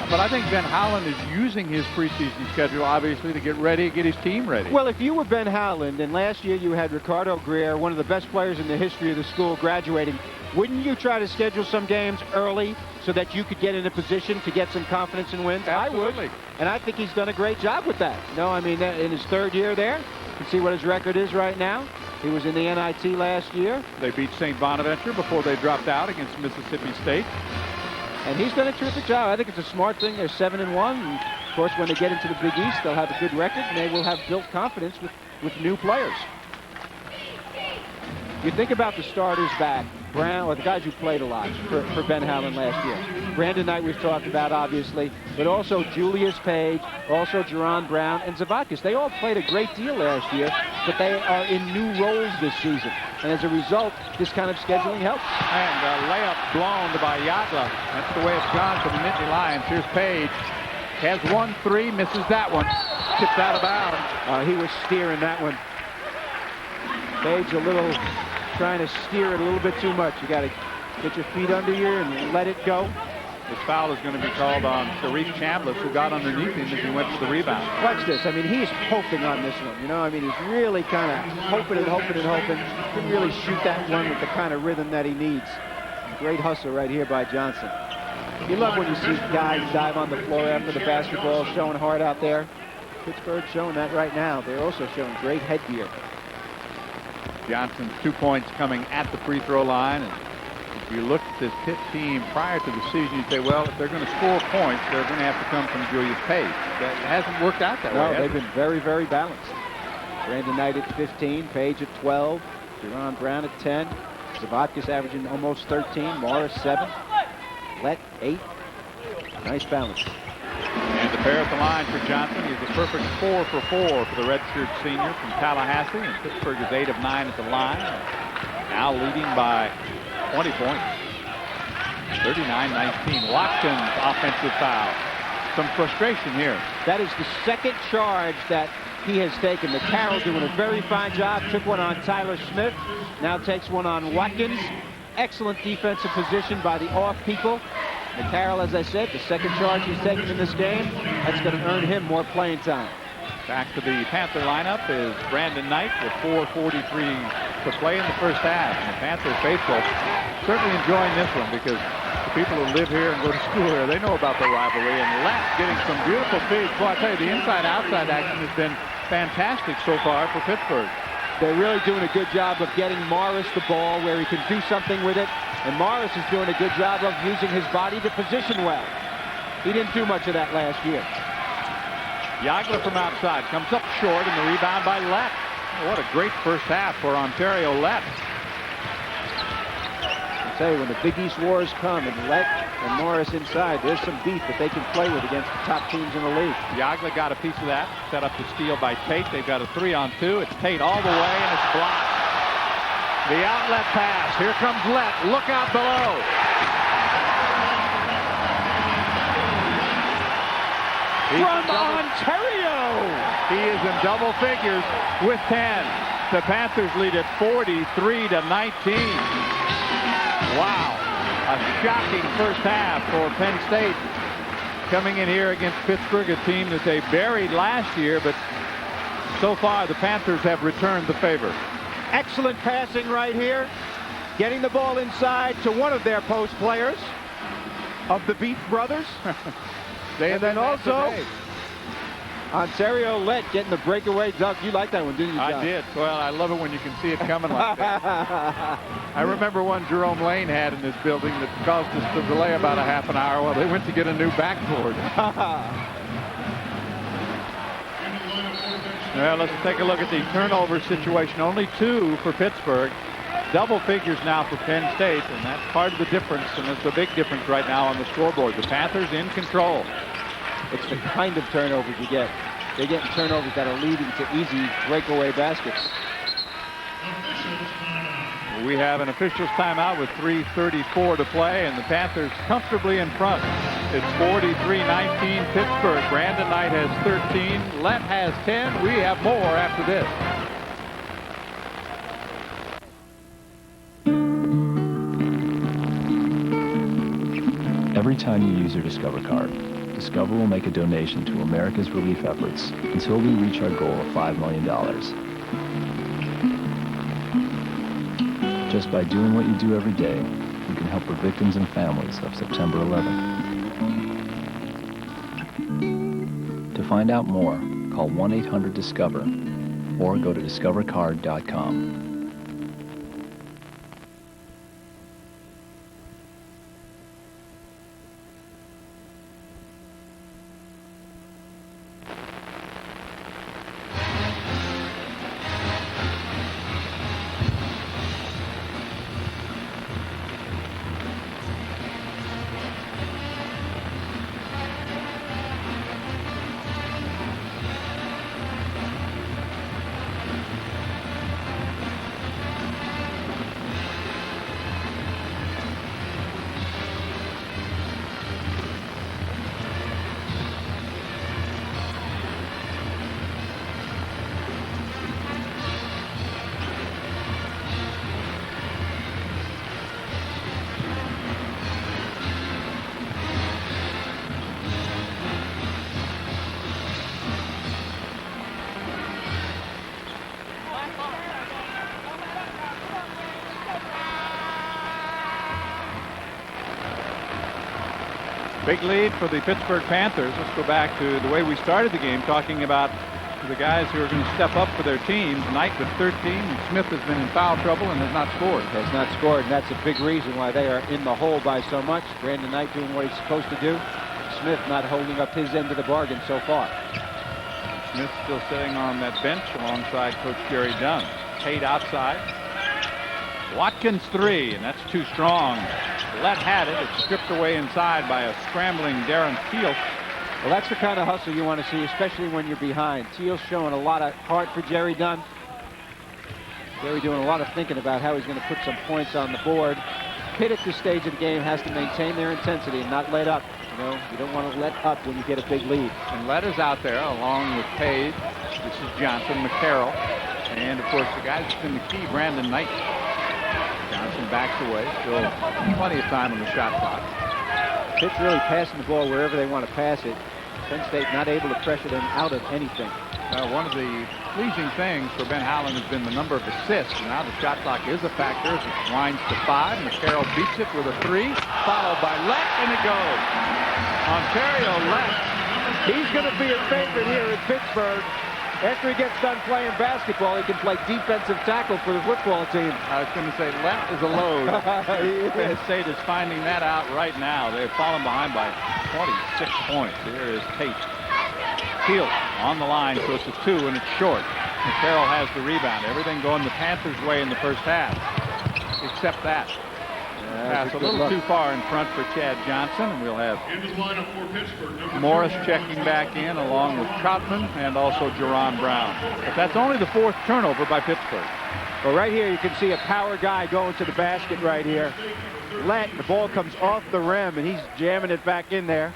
But I think Ben Howland is using his preseason schedule, obviously, to get ready, get his team ready. Well, if you were Ben Howland, and last year you had Ricardo Greer, one of the best players in the history of the school, graduating, wouldn't you try to schedule some games early so that you could get in a position to get some confidence and wins? Absolutely. I would. And I think he's done a great job with that. No, I mean, in his 3rd year there, you can see what his record is right now. He was in the NIT last year. They beat St. Bonaventure before they dropped out against Mississippi State. And he's done a terrific job. I think it's a smart thing. They're 7-1. And of course, when they get into the Big East, they'll have a good record, and they will have built confidence with new players. You think about the starters back, Brown, or the guys who played a lot for Ben Howland last year. Brandon Knight we've talked about, obviously, but also Julius Page, also Jerron Brown, and Zavaskis. They all played a great deal last year, but they are in new roles this season. And as a result, this kind of scheduling helps. And a layup blown by Yatla. That's the way it's gone for the Nittany Lions. Here's Page. Has 1-3, misses that one. Tipped out of bounds. He was steering that one. Page a little, trying to steer it a little bit too much. You got to get your feet under you and let it go. This foul is going to be called on Sharif Chambliss, who got underneath him as he went for the rebound. Watch this. I mean, he's hoping on this one. You know, I mean, he's really kind of hoping and hoping and hoping. Couldn't really shoot that one with the kind of rhythm that he needs. Great hustle right here by Johnson. You love when you see guys dive on the floor after the basketball, showing hard out there. Pittsburgh showing that right now. They're also showing great headgear. Johnson's 2 points coming at the free throw line. And if you look at this Pitt team prior to the season, you say, well, if they're going to score points, they're going to have to come from Julius Page. That hasn't worked out that way. No, they've been very, very balanced. Brandon Knight at 15, Page at 12, Deron Brown at 10, Zavatkus averaging almost 13, Morris 7, Lett 8. Nice balance. And the pair at the line for Johnson. He's a perfect 4 for 4 for the redshirt senior from Tallahassee. And Pittsburgh is 8 of 9 at the line. Now leading by 20 points. 39-19. Watkins offensive foul. Some frustration here. That is the second charge that he has taken. McCarroll doing a very fine job. Took one on Tyler Smith. Now takes one on Watkins. Excellent defensive position by the off people. McCarroll, as I said, the second charge he's taken in this game. That's going to earn him more playing time. Back to the Panther lineup is Brandon Knight with 4:43 to play in the first half. And the Panther faithful certainly enjoying this one because the people who live here and go to school here, they know about the rivalry. And Lett getting some beautiful feeds. Well, I tell you, the inside-outside action has been fantastic so far for Pittsburgh. They're really doing a good job of getting Morris the ball where he can do something with it. And Morris is doing a good job of using his body to position well. He didn't do much of that last year. Yagler from outside comes up short, and the rebound by Lett. What a great first half for Ontario Lett. I tell you, when the Big East wars come and Lett and Morris inside, there's some beef that they can play with against the top teams in the league. Yagler got a piece of that, set up the steal by Tate. They've got a 3-on-2. It's Tate all the way, and it's blocked. The outlet pass. Here comes Lett. Look out below. From Ontario. He is in double figures with 10. The Panthers lead at 43-19. Wow. A shocking first half for Penn State. Coming in here against Pittsburgh, a team that they buried last year, but so far the Panthers have returned the favor. Excellent passing right here. Getting the ball inside to one of their post players of the Beef Brothers. And then also Ontario Lett getting the breakaway dunk. You like that one, didn't you, John? I did. Well, I love it when you can see it coming like that. I remember one Jerome Lane had in this building that caused us to delay about a half an hour while they went to get a new backboard. Well, let's take a look at the turnover situation. Only 2 for Pittsburgh. Double figures now for Penn State, and that's part of the difference, and it's a big difference right now on the scoreboard. The Panthers in control. It's the kind of turnovers you get. They're getting turnovers that are leading to easy breakaway baskets. We have an official's timeout with 3:34 to play, and the Panthers comfortably in front. It's 43-19 Pittsburgh. Brandon Knight has 13. Lett has 10. We have more after this. Every time you use your Discover card, Discover will make a donation to America's relief efforts until we reach our goal of $5 million. Just by doing what you do every day, you can help the victims and families of September 11th. To find out more, call 1-800-DISCOVER or go to discovercard.com. Big lead for the Pittsburgh Panthers. Let's go back to the way we started the game, talking about the guys who are going to step up for their teams. Knight with 13, and Smith has been in foul trouble and has not scored. Has not scored, and that's a big reason why they are in the hole by so much. Brandon Knight doing what he's supposed to do. Smith not holding up his end of the bargain so far. Smith still sitting on that bench alongside Coach Jerry Dunn. Tate outside. Watkins 3, and that's too strong. Lett had it. It's stripped away inside by a scrambling Darren Teal. Well, that's the kind of hustle you want to see, especially when you're behind. Teal's showing a lot of heart for Jerry Dunn. Jerry doing a lot of thinking about how he's going to put some points on the board. Pitt at this stage of the game has to maintain their intensity and not let up. You know, you don't want to let up when you get a big lead. And Lett is out there along with Page. This is Johnson, McCarroll, and of course the guy that's been the key, Brandon Knight. Johnson backs away. Still plenty of time on the shot clock. Pitt's really passing the ball wherever they want to pass it. Penn State not able to pressure them out of anything. One of the pleasing things for Ben Howland has been the number of assists. Now the shot clock is a factor as it winds to 5. McCarroll beats it with a 3, followed by Lett, and it goes. Ontario Lett. He's going to be a favorite here in Pittsburgh. After he gets done playing basketball, he can play defensive tackle for the football team. I was going to say, Lett is a load. Penn State is finding that out right now. They've fallen behind by 26 points. Here is Tate. Teal on the line, so it's a 2, and it's short. McCarroll has the rebound. Everything going the Panthers' way in the first half, except that. Pass a little too far in front for Chad Johnson, and we'll have Morris checking back in along with Troutman and also Jerron Brown. But that's only the 4th turnover by Pittsburgh. Well, right here you can see a power guy going to the basket right here. Lett, the ball comes off the rim, and he's jamming it back in there.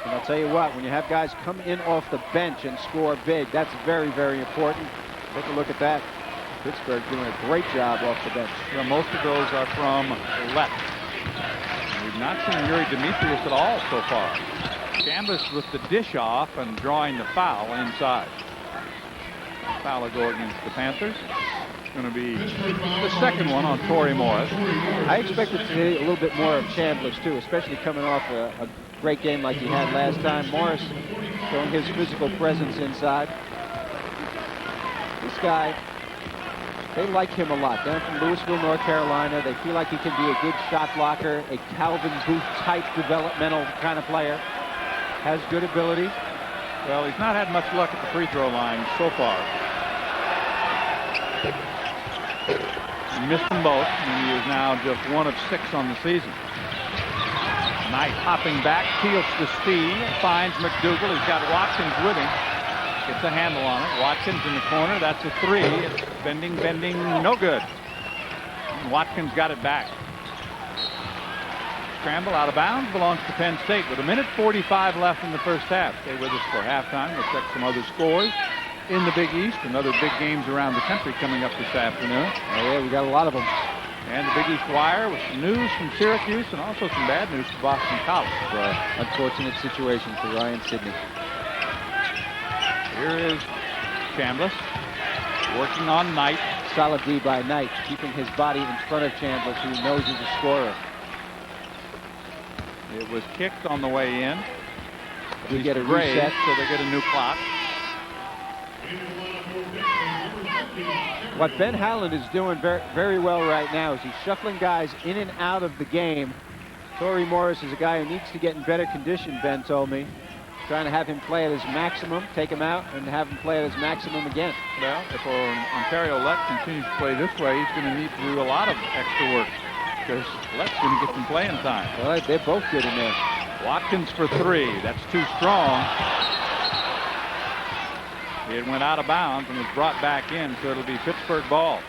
And I'll tell you what, when you have guys come in off the bench and score big, that's very, very important. Take a look at that. Pittsburgh doing a great job off the bench. Well, most of those are from Lett. We've not seen Yuri Demetrius at all so far. Chambliss with the dish off and drawing the foul inside. Foul will go against the Panthers. It's going to be the second one on Torrey Morris. I expected to see a little bit more of Chambliss too, especially coming off a great game like he had last time. Morris showing his physical presence inside. This guy, they like him a lot. Down from Louisville, North Carolina. They feel like he can be a good shot blocker, a Calvin Booth type developmental kind of player. Has good ability. Well, he's not had much luck at the free throw line so far. He missed them both, and he is now just 1 of 6 on the season. Knight hopping back, Teals to speed, finds McDougal. He's got Watkins with him. Gets a handle on it. Watkins in the corner. That's a 3. It's bending, no good. And Watkins got it back. Scramble out of bounds, belongs to Penn State with 1:45 left in the first half. Stay with us for halftime. We'll check some other scores in the Big East and other big games around the country coming up this afternoon. Oh yeah, we got a lot of them. And the Big East Wire with some news from Syracuse and also some bad news for Boston College. Unfortunate situation for Ryan Sidney. Here is Chambliss working on Knight. Solid D by Knight, keeping his body in front of Chambliss, who knows he's a scorer. It was kicked on the way in. We get a grade, reset, so they get a new clock. What Ben Howland is doing very, very well right now is he's shuffling guys in and out of the game. Torrey Morris is a guy who needs to get in better condition, Ben told me. Trying to have him play at his maximum, take him out, and have him play at his maximum again. Well, if Ontario Lett continues to play this way, he's going to need to do a lot of extra work because Lett's going to get some playing time. Well, they're both good in there. Watkins for 3. That's too strong. It went out of bounds and was brought back in, so it'll be Pittsburgh ball.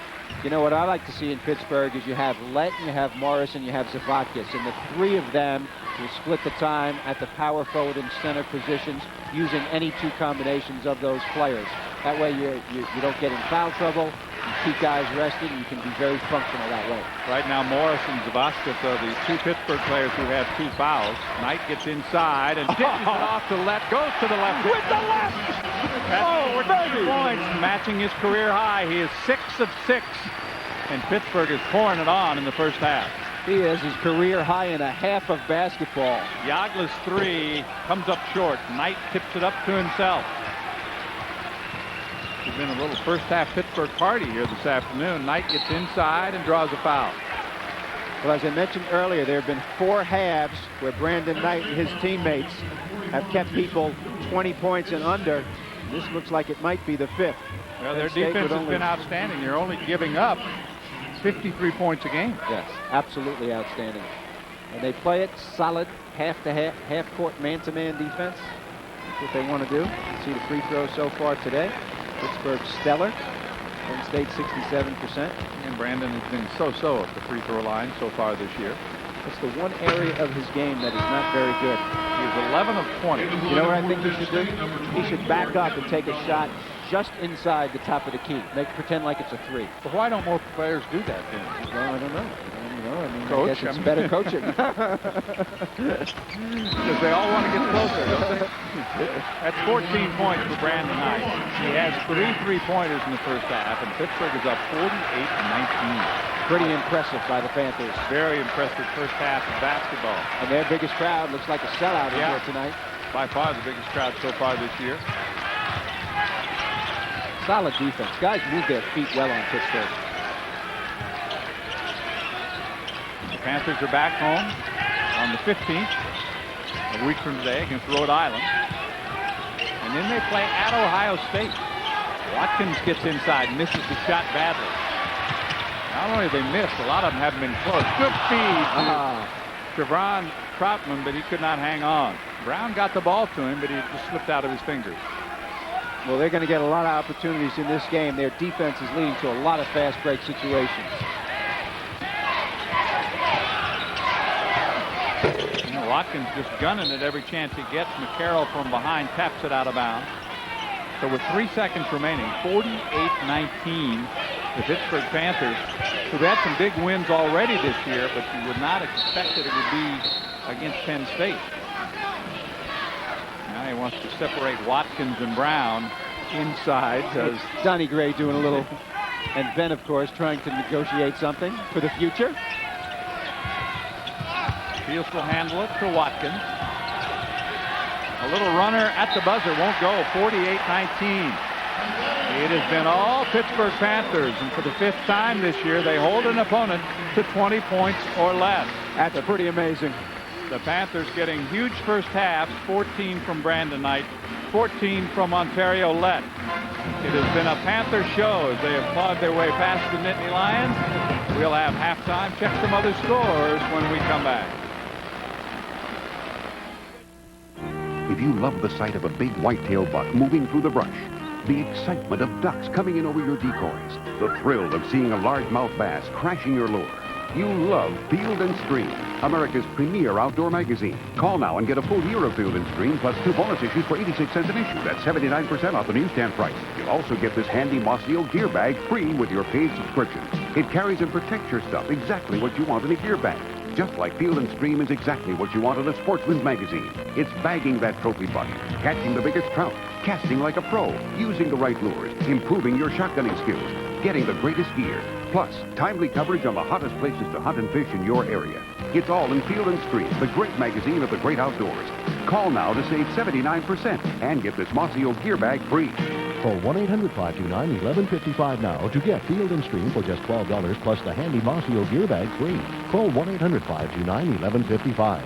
You know what I like to see in Pittsburgh is you have Lett, you have Morris, and you have Zavatkis, and the 3 of them will split the time at the power forward and center positions using any 2 combinations of those players. That way you don't get in foul trouble, you keep guys rested, and you can be very functional that way. Right now Morris and Zavatkis are the 2 Pittsburgh players who have 2 fouls. Knight gets inside and dishes it off to Lett, goes to the left. With the left! That's 4 points, matching his career high. He is 6 of 6, and Pittsburgh is pouring it on in the first half. He has his career high in a half of basketball. Yagla's three comes up short. Knight tips it up to himself. There's been a little first half Pittsburgh party here this afternoon. Knight gets inside and draws a foul. Well, as I mentioned earlier, there have been 4 halves where Brandon Knight and his teammates have kept people 20 points and under. This looks like it might be the 5th. Well, their defense has been outstanding. They're only giving up 53 points a game. Yes, absolutely outstanding. And they play it solid, half-court man-to-man defense. That's what they want to do. You see the free throws so far today. Pittsburgh stellar. Penn State 67%. And Brandon has been so-so at the free throw line so far this year. It's the one area of his game that is not very good. He's 11 of 20. You know what I think he should do? He should back up and take a shot just inside the top of the key. Pretend like it's a 3. But why don't more players do that then? Well, I don't know. Coach, I guess it's better coaching. Because they all want to get closer, don't they? That's 14 points for Brandon Knight. He has 3 3-pointers in the first half, and Pittsburgh is up 48-19. Pretty impressive by the Panthers. Very impressive first half of basketball. And their biggest crowd looks like a sellout in here tonight. By far the biggest crowd so far this year. Solid defense. Guys move their feet well on Pittsburgh. The Panthers are back home on the 15th, a week from today, against Rhode Island. And then they play at Ohio State. Watkins gets inside, misses the shot badly. Not only have they missed, a lot of them haven't been close. Good feed to Trevon Troutman, but he could not hang on. Brown got the ball to him, but he just slipped out of his fingers. Well, they're going to get a lot of opportunities in this game. Their defense is leading to a lot of fast break situations. Watkins just gunning it every chance he gets. McCarroll from behind taps it out of bounds. So with 3 seconds remaining, 48-19, the Pittsburgh Panthers, who've had some big wins already this year, but you would not expect that it would be against Penn State. Now he wants to separate Watkins and Brown inside. Donnie Gray doing a little, and Ben, of course, trying to negotiate something for the future. Fields will handle it to Watkins. A little runner at the buzzer won't go. 48-19. It has been all Pittsburgh Panthers, and for the 5th time this year, they hold an opponent to 20 points or less. That's pretty amazing. The Panthers getting huge first halves, 14 from Brandon Knight, 14 from Ontario Lett. It has been a Panther show as they have clawed their way past the Nittany Lions. We'll have halftime. Check some other scores when we come back. If you love the sight of a big white-tailed buck moving through the brush, the excitement of ducks coming in over your decoys, the thrill of seeing a largemouth bass crashing your lure, you love Field & Stream, America's premier outdoor magazine. Call now and get a full year of Field & Stream plus 2 bonus issues for 86 cents an issue. That's 79% off the newsstand price. You'll also get this handy Mossio gear bag free with your paid subscription. It carries and protects your stuff exactly what you want in a gear bag. Just like Field & Stream is exactly what you want in a sportsman's magazine. It's bagging that trophy buck, catching the biggest trout, casting like a pro, using the right lures, improving your shotgunning skills, getting the greatest gear, plus timely coverage on the hottest places to hunt and fish in your area. It's all in Field & Stream, the great magazine of the great outdoors. Call now to save 79% and get this Mossio gear bag free. Call 1-800-529-1155 now to get Field & Stream for just $12 plus the handy Mossio gear bag free. Call 1-800-529-1155.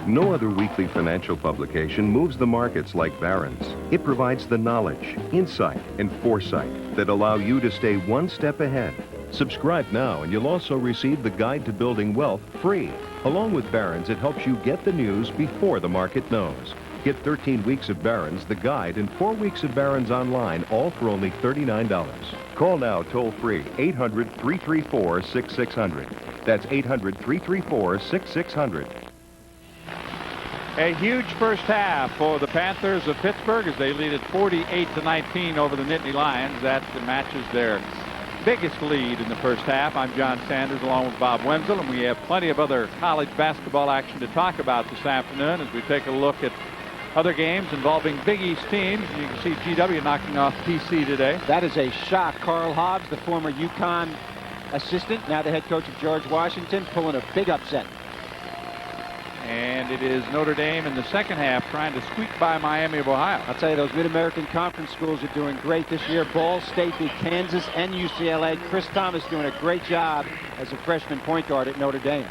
No other weekly financial publication moves the markets like Barron's. It provides the knowledge, insight, and foresight that allow you to stay one step ahead. Subscribe now and you'll also receive the Guide to Building Wealth free. Along with Barron's, it helps you get the news before the market knows. Get 13 weeks of Barron's, the guide, and 4 weeks of Barron's online, all for only $39. Call now toll-free, 800-334-6600. That's 800-334-6600. A huge first half for the Panthers of Pittsburgh as they lead at 48-19 over the Nittany Lions. That matches their biggest lead in the first half. I'm John Sanders along with Bob Wenzel, and we have plenty of other college basketball action to talk about this afternoon as we take a look at other games involving Big East teams. You can see GW knocking off TC today. That is a shock. Carl Hobbs, the former UConn assistant, now the head coach of George Washington, pulling a big upset. And it is Notre Dame in the second half trying to squeak by Miami of Ohio. I'll tell you, those Mid-American Conference schools are doing great this year. Ball State beat Kansas and UCLA. Chris Thomas doing a great job as a freshman point guard at Notre Dame.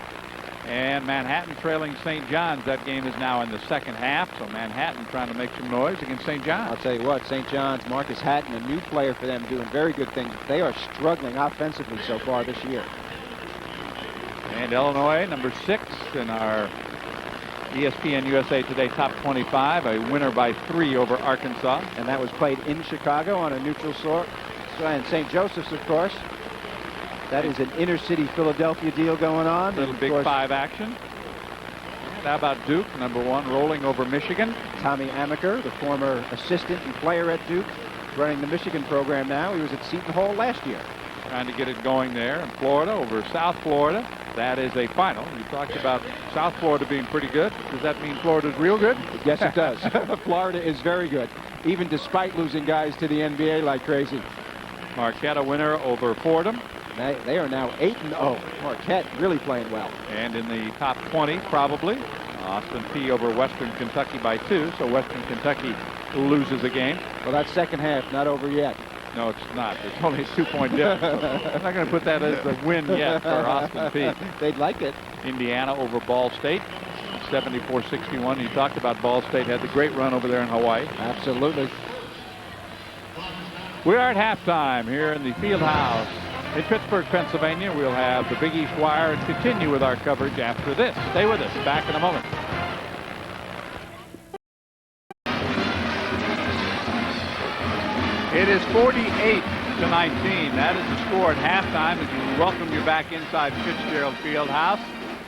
And Manhattan trailing St. John's. That game is now in the second half, so Manhattan trying to make some noise against St. John's. I'll tell you what, St. John's, Marcus Hatton, a new player for them, doing very good things. They are struggling offensively so far this year. And Illinois, number 6 in our ESPN USA Today Top 25, a winner by 3 over Arkansas. And that was played in Chicago on a neutral sort. And St. Joseph's, of course. That is an inner-city Philadelphia deal going on. Little Big 5 action. And how about Duke, number 1, rolling over Michigan? Tommy Amaker, the former assistant and player at Duke, running the Michigan program now. He was at Seton Hall last year. Trying to get it going there in Florida over South Florida. That is a final. You talked about South Florida being pretty good. Does that mean Florida's real good? Yes, it does. Florida is very good, even despite losing guys to the NBA like crazy. Marquette a winner over Fordham. They are now 8-0. Marquette really playing well. And in the top 20, probably. Austin Peay over Western Kentucky by 2, so Western Kentucky loses a game. Well, that second half not over yet. No, it's not. It's only a 2-point difference. I'm not going to put that as the win yet for Austin Peay. They'd like it. Indiana over Ball State, 74-61. You talked about Ball State had the great run over there in Hawaii. Absolutely. We are at halftime here in the field house in Pittsburgh, Pennsylvania. We'll have the Big East Wire and continue with our coverage after this. Stay with us. Back in a moment. It is 48-19. That is the score at halftime as we welcome you back inside Fitzgerald Fieldhouse.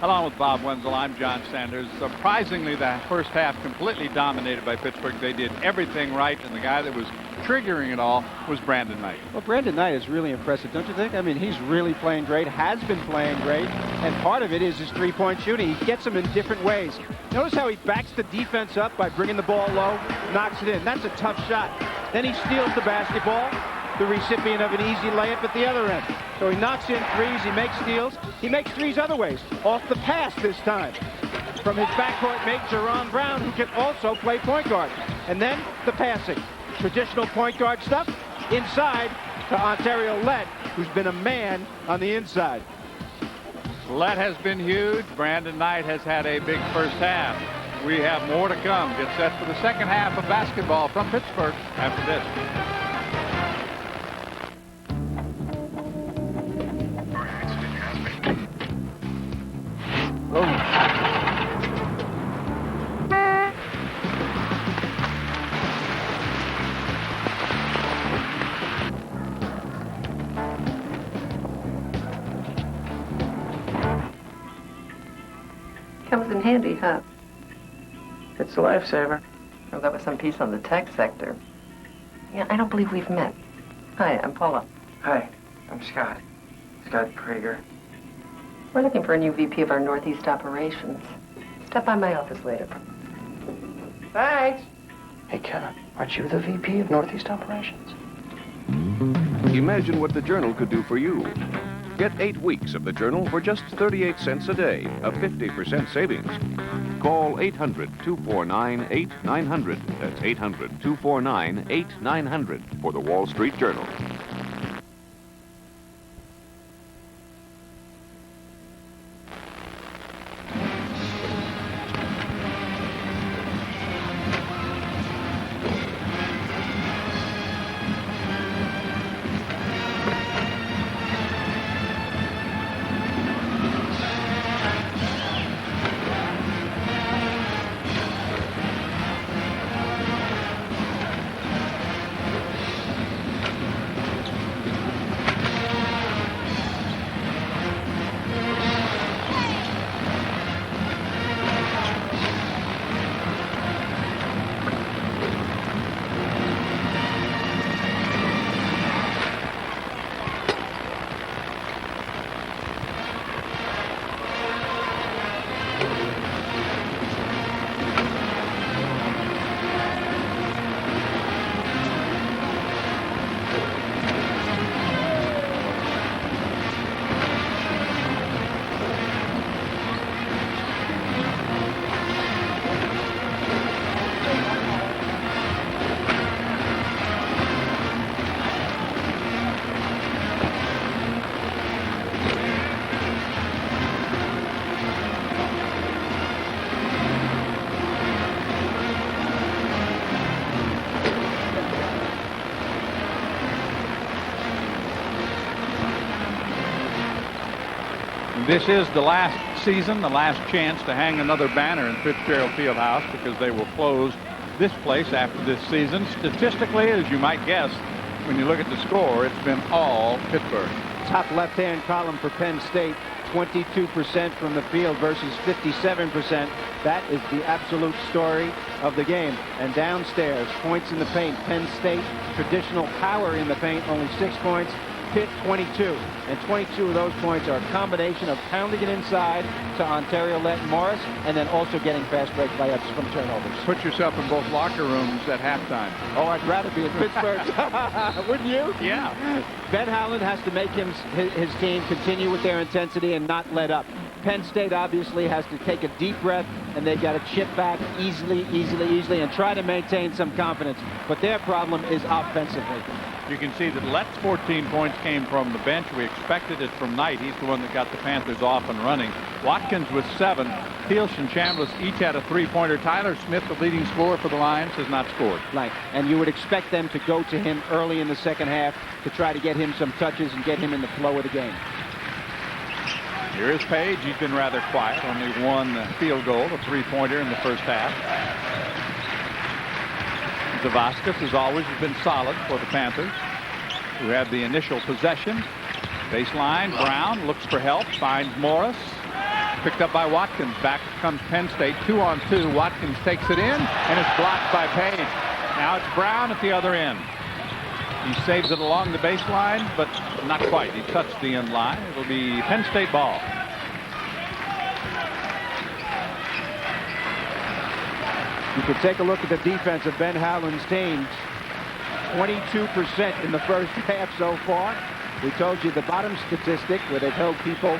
Along with Bob Wenzel, I'm John Sanders. Surprisingly, the first half completely dominated by Pittsburgh. They did everything right, and the guy that was triggering it all was Brandon Knight. Well, Brandon Knight is really impressive, don't you think? I mean, he's really playing great, has been playing great, and part of it is his three-point shooting. He gets them in different ways. Notice how he backs the defense up by bringing the ball low, knocks it in. That's a tough shot. Then he steals the basketball, the recipient of an easy layup at the other end. So he knocks in threes, he makes steals, he makes threes other ways, off the pass this time. From his backcourt mate, Jerron Brown, who can also play point guard. And then the passing. Traditional point guard stuff, inside to Ontario Lett, who's been a man on the inside. Lett has been huge. Brandon Knight has had a big first half. We have more to come. Get set for the second half of basketball from Pittsburgh after this. Comes in handy, huh? It's a lifesaver. Well, that was some piece on the tech sector. Yeah, I don't believe we've met. Hi, I'm Paula. Hi, I'm Scott. Scott Krieger. We're looking for a new VP of our Northeast operations. Stop by my office later. Thanks. Hey, Kevin, aren't you the VP of Northeast operations? Imagine what the Journal could do for you. Get 8 weeks of the Journal for just 38 cents a day, a 50% savings. Call 800-249-8900. That's 800-249-8900 for the Wall Street Journal. This is the last season, the last chance to hang another banner in Fitzgerald Fieldhouse, because they will close this place after this season. Statistically, as you might guess, when you look at the score, it's been all Pittsburgh. Top left-hand column for Penn State, 22% from the field versus 57%. That is the absolute story of the game. And downstairs, points in the paint. Penn State, traditional power in the paint, only 6 points. Pitt, 22. And 22 of those points are a combination of pounding it inside to Ontario Lett and Morris, and then also getting fast break layups from turnovers. Put yourself in both locker rooms at halftime. Oh, I'd rather be in Pittsburgh. Wouldn't you? Yeah. Ben Howland has to make his team continue with their intensity and not let up. Penn State obviously has to take a deep breath, and they've got to chip back easily, and try to maintain some confidence. But their problem is offensively. You can see that Lett's 14 points came from the bench. We expected it from Knight. He's the one that got the Panthers off and running. Watkins with 7. Heelsch and Chambliss each had a 3-pointer. Tyler Smith, the leading scorer for the Lions, has not scored. Right, and you would expect them to go to him early in the second half to try to get him some touches and get him in the flow of the game. Here is Page. He's been rather quiet. Only 1 field goal, a 3-pointer in the first half. Zavaskas, as always, has been solid for the Panthers, who had the initial possession. Baseline, Brown looks for help, finds Morris. Picked up by Watkins. Back comes Penn State, 2-on-2. Watkins takes it in, and it's blocked by Page. Now it's Brown at the other end. He saves it along the baseline, but not quite. He touched the end line. It'll be Penn State ball. You can take a look at the defense of Ben Howland's team. 22% in the first half so far. We told you the bottom statistic where they've held people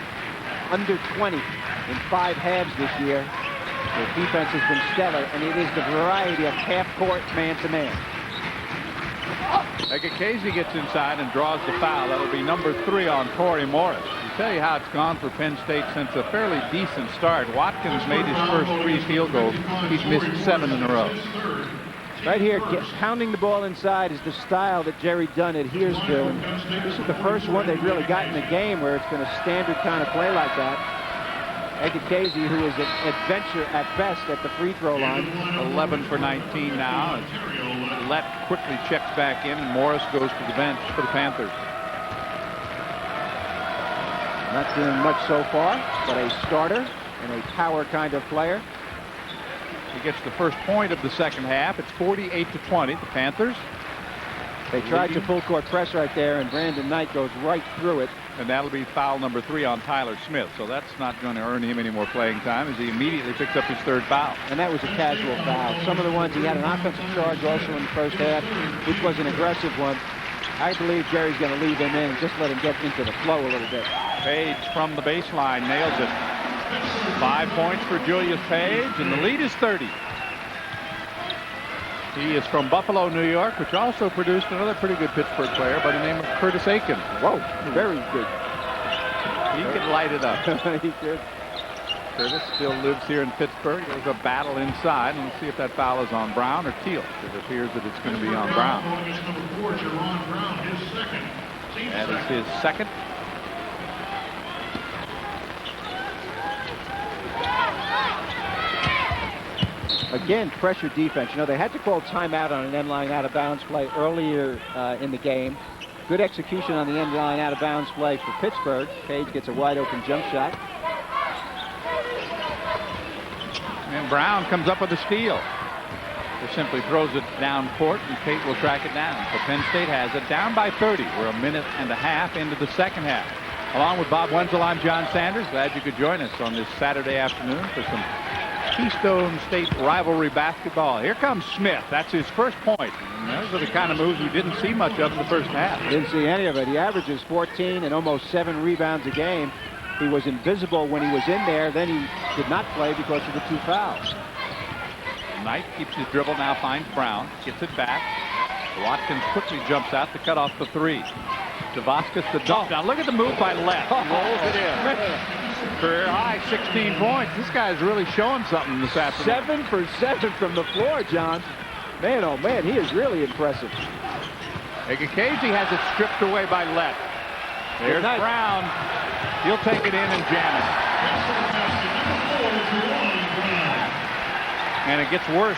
under 20 in 5 halves this year. The defense has been stellar, and it is the variety of half-court man-to-man. Casey gets inside and draws the foul. That'll be number 3 on Torrey Morris. To tell you how it's gone for Penn State since a fairly decent start. Watkins made his first 3 field goals. He's missed 7 in a row. Right here, pounding the ball inside is the style that Jerry Dunn adheres to. And this is the first one they've really got in the game where it's been a standard kind of play like that. Casey, who is an adventure at best at the free throw line. 11 for 19 now. Lett quickly checks back in, and Morris goes to the bench for the Panthers. Not doing much so far, but a starter and a power kind of player. He gets the first point of the second half. It's 48-20. The Panthers. They tried to full court press right there, and Brandon Knight goes right through it. And that'll be foul number 3 on Tyler Smith. So that's not going to earn him any more playing time as he immediately picks up his 3rd foul. And that was a casual foul. Some of the ones he had an offensive charge also in the first half, which was an aggressive one. I believe Jerry's going to leave him in and just let him get into the flow a little bit. Page from the baseline nails it. 5 points for Julius Page, and the lead is 30. He is from Buffalo, New York, which also produced another pretty good Pittsburgh player by the name of Curtis Aiken. Whoa, very good. He can light it up. He could. Curtis still lives here in Pittsburgh. There's a battle inside, and we'll see if that foul is on Brown or Teal. It appears that it's going to be on Brown. That is his 2nd. Again, pressure defense. You know, they had to call timeout on an end line out of bounds play earlier in the game. Good execution on the end line out of bounds play for Pittsburgh. Page gets a wide open jump shot. And Brown comes up with a steal. He simply throws it down court, and Tate will track it down. So Penn State has it down by 30. We're a minute and a half into the second half. Along with Bob Wenzel, I'm John Sanders. Glad you could join us on this Saturday afternoon for some Keystone State rivalry basketball. Here comes Smith. That's his first point. And those are the kind of moves we didn't see much of in the first half. Didn't see any of it. He averages 14 and almost 7 rebounds a game. He was invisible when he was in there. Then he did not play because of the 2 fouls. Knight keeps his dribble, now finds Brown. Gets it back. Watkins quickly jumps out to cut off the 3. Zavaskas the dunk. Now look at the move by Lett. Rolls it in. Career high 16 points. This guy's really showing something this afternoon. 7 for 7 from the floor, John. Man, oh man, he is really impressive. Casey has it stripped away by Lett. There's Brown. He'll take it in and jam it. And it gets worse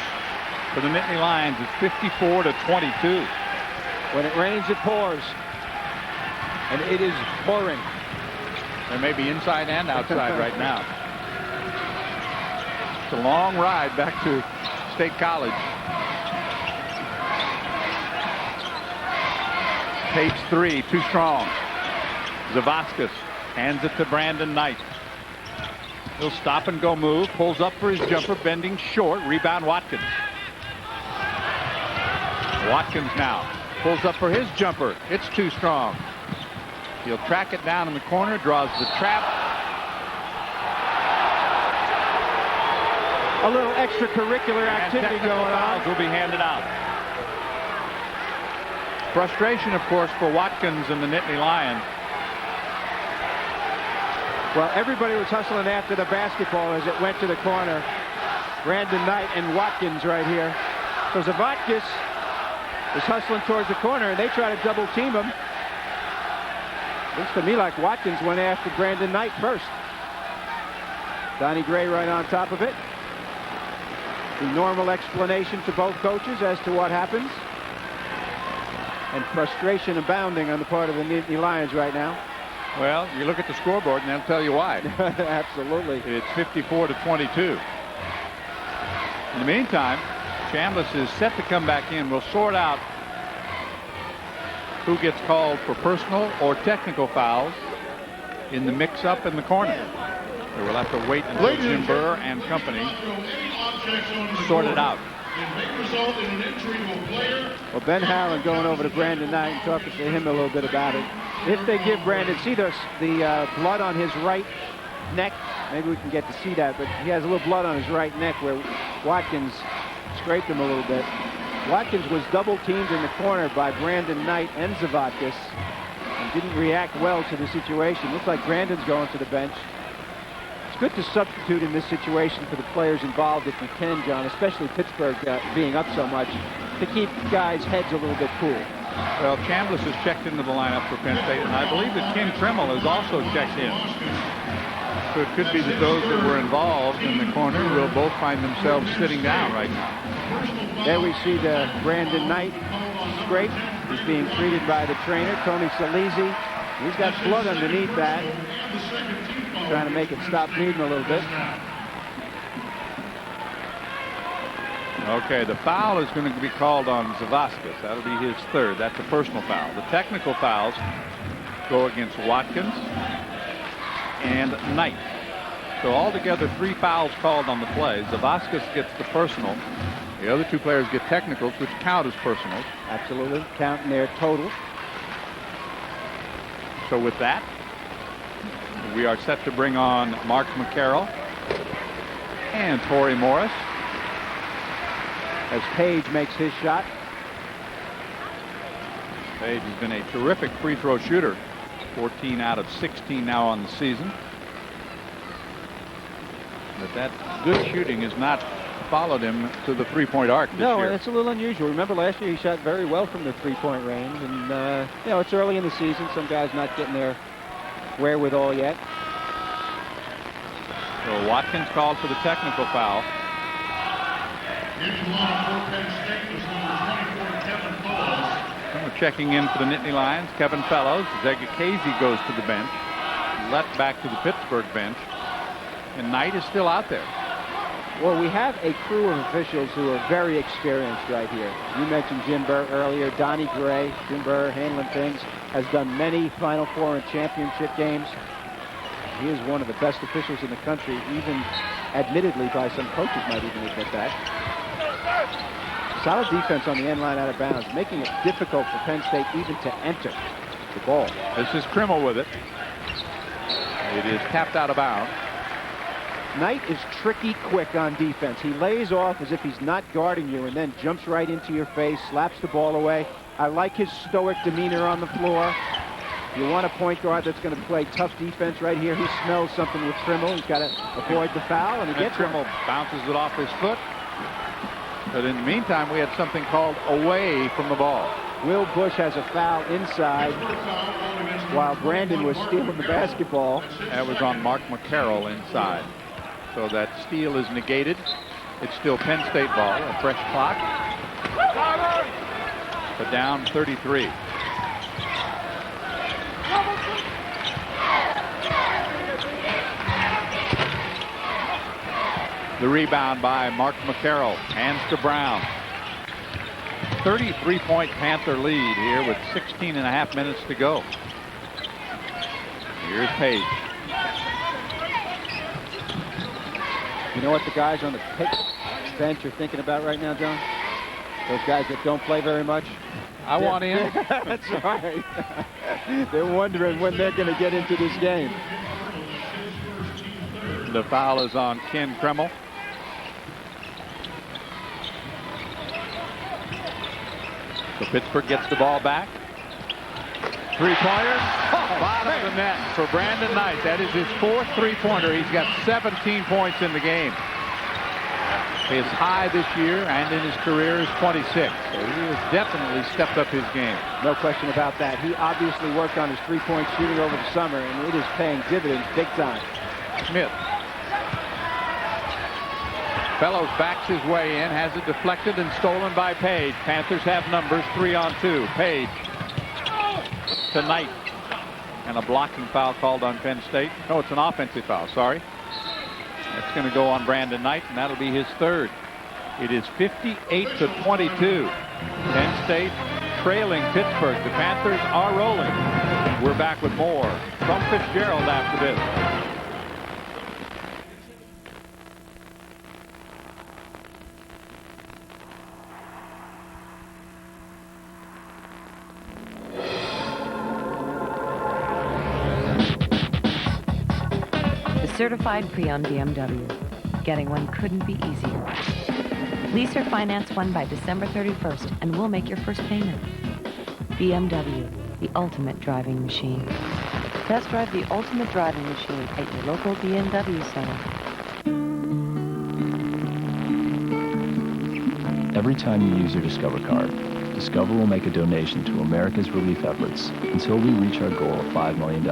for the Nittany Lions. It's 54-22. When it rains, it pours. And it is pouring. They may be inside and outside right now. It's a long ride back to State College. Page 3, too strong. Zavaskas hands it to Brandon Knight. He'll stop and go move, pulls up for his jumper, bending short, rebound Watkins. Watkins now pulls up for his jumper. It's too strong. He'll track it down in the corner, draws the trap. A little extracurricular activity going on. Will be handed out. Frustration, of course, for Watkins and the Nittany Lions. Well, everybody was hustling after the basketball as it went to the corner. Brandon Knight and Watkins right here. So Zavaskas is hustling towards the corner, and they try to double team him. Looks to me like Watkins went after Brandon Knight first. Donnie Gray right on top of it. The normal explanation to both coaches as to what happens. And frustration abounding on the part of the Nittany Lions right now. Well, you look at the scoreboard and they'll tell you why. Absolutely. It's 54-22. In the meantime, Chambliss is set to come back in. We'll sort out who gets called for personal or technical fouls in the mix-up in the corner. So we'll have to wait until Jim Burr and company sort it out. Well, Ben Howland going over to Brandon Knight and talking to him a little bit about it. If they give Brandon, see the blood on his right neck. Maybe we can get to see that, but he has a little blood on his right neck where Watkins scraped him a little bit. Watkins was double teamed in the corner by Brandon Knight and Zavaskas and didn't react well to the situation. Looks like Brandon's going to the bench. It's good to substitute in this situation for the players involved if you can, John, especially Pittsburgh being up so much, to keep guys' heads a little bit cool. Well, Chambliss has checked into the lineup for Penn State, and I believe that Kim Trimmel has also checked in. So it could be that those that were involved in the corner will both find themselves sitting down right now. There we see the Brandon Knight scrape. He's being treated by the trainer, Tony Salisi. He's got blood underneath that. Trying to make it stop bleeding a little bit. Okay, the foul is going to be called on Zavaskas. That'll be his third. That's a personal foul. The technical fouls go against Watkins and Knight. So altogether 3 fouls called on the play. Zavaskas gets the personal. The other 2 players get technicals, which count as personals. Absolutely, counting their total. So with that, we are set to bring on Mark McCarroll and Torrey Morris. As Page makes his shot. Page has been a terrific free throw shooter. 14 out of 16 now on the season. But that good shooting has not followed him to the three-point arc this year. No, it's a little unusual. Remember last year he shot very well from the three-point range. And, you know, it's early in the season. Some guys not getting their wherewithal yet. So Watkins called for the technical foul. We're checking in for the Nittany Lions. Kevin Fellows. Zegekezi goes to the bench. Left back to the Pittsburgh bench. And Knight is still out there. Well, we have a crew of officials who are very experienced right here. You mentioned Jim Burr earlier. Donnie Gray, Jim Burr handling things, has done many Final Four and championship games. He is one of the best officials in the country, even admittedly by some coaches might even admit that. Solid defense on the end line out of bounds, making it difficult for Penn State even to enter the ball. This is Trimmel with it. It is tapped out of bounds. Knight is tricky quick on defense. He lays off as if he's not guarding you and then jumps right into your face, slaps the ball away. I like his stoic demeanor on the floor. You want a point guard that's going to play tough defense right here. He smells something with Trimmel. He's got to avoid the foul, and he gets Trimmel bounces it off his foot. But in the meantime, we had something called away from the ball. Will Bush has a foul inside while Brandon was stealing the basketball. That was on Mark McCarroll inside. So that steal is negated. It's still Penn State ball, a fresh clock. But down 33. The rebound by Mark McCarroll. Hands to Brown. 33-point Panther lead here with 16.5 minutes to go. Here's Page. You know what the guys on the Pitt bench are thinking about right now, John? Those guys that don't play very much. I want in. That's right. They're wondering when they're going to get into this game. The foul is on Ken Kremel. So Pittsburgh gets the ball back. Three-pointer. Bottom of the net for Brandon Knight. That is his fourth three-pointer. He's got 17 points in the game. His high this year and in his career is 26. So he has definitely stepped up his game. No question about that. He obviously worked on his three-point shooting over the summer, and it is paying dividends big time. Smith. Fellows backs his way in, has it deflected and stolen by Page. Panthers have numbers 3-on-2. Page to Knight. And a blocking foul called on Penn State. No, it's an offensive foul, sorry. That's going to go on Brandon Knight, and that'll be his third. It is 58-22. Penn State trailing Pittsburgh. The Panthers are rolling. We're back with more from Fitzgerald after this. Certified pre-owned BMW. Getting one couldn't be easier. Lease or finance one by December 31st and we'll make your first payment. BMW, the ultimate driving machine. Test drive the ultimate driving machine at your local BMW center. Every time you use your Discover card, Discover will make a donation to America's relief efforts until we reach our goal of $5 million.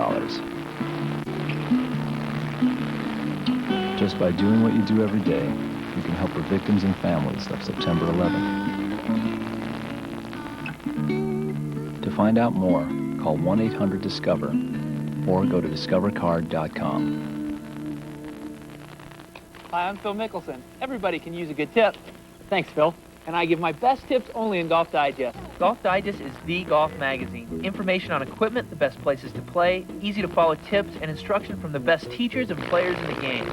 Just by doing what you do every day, you can help the victims and families of September 11th. To find out more, call 1-800-DISCOVER or go to discovercard.com. Hi, I'm Phil Mickelson. Everybody can use a good tip. Thanks, Phil. And I give my best tips only in Golf Digest. Golf Digest is the golf magazine. Information on equipment, the best places to play, easy to follow tips, and instruction from the best teachers and players in the game.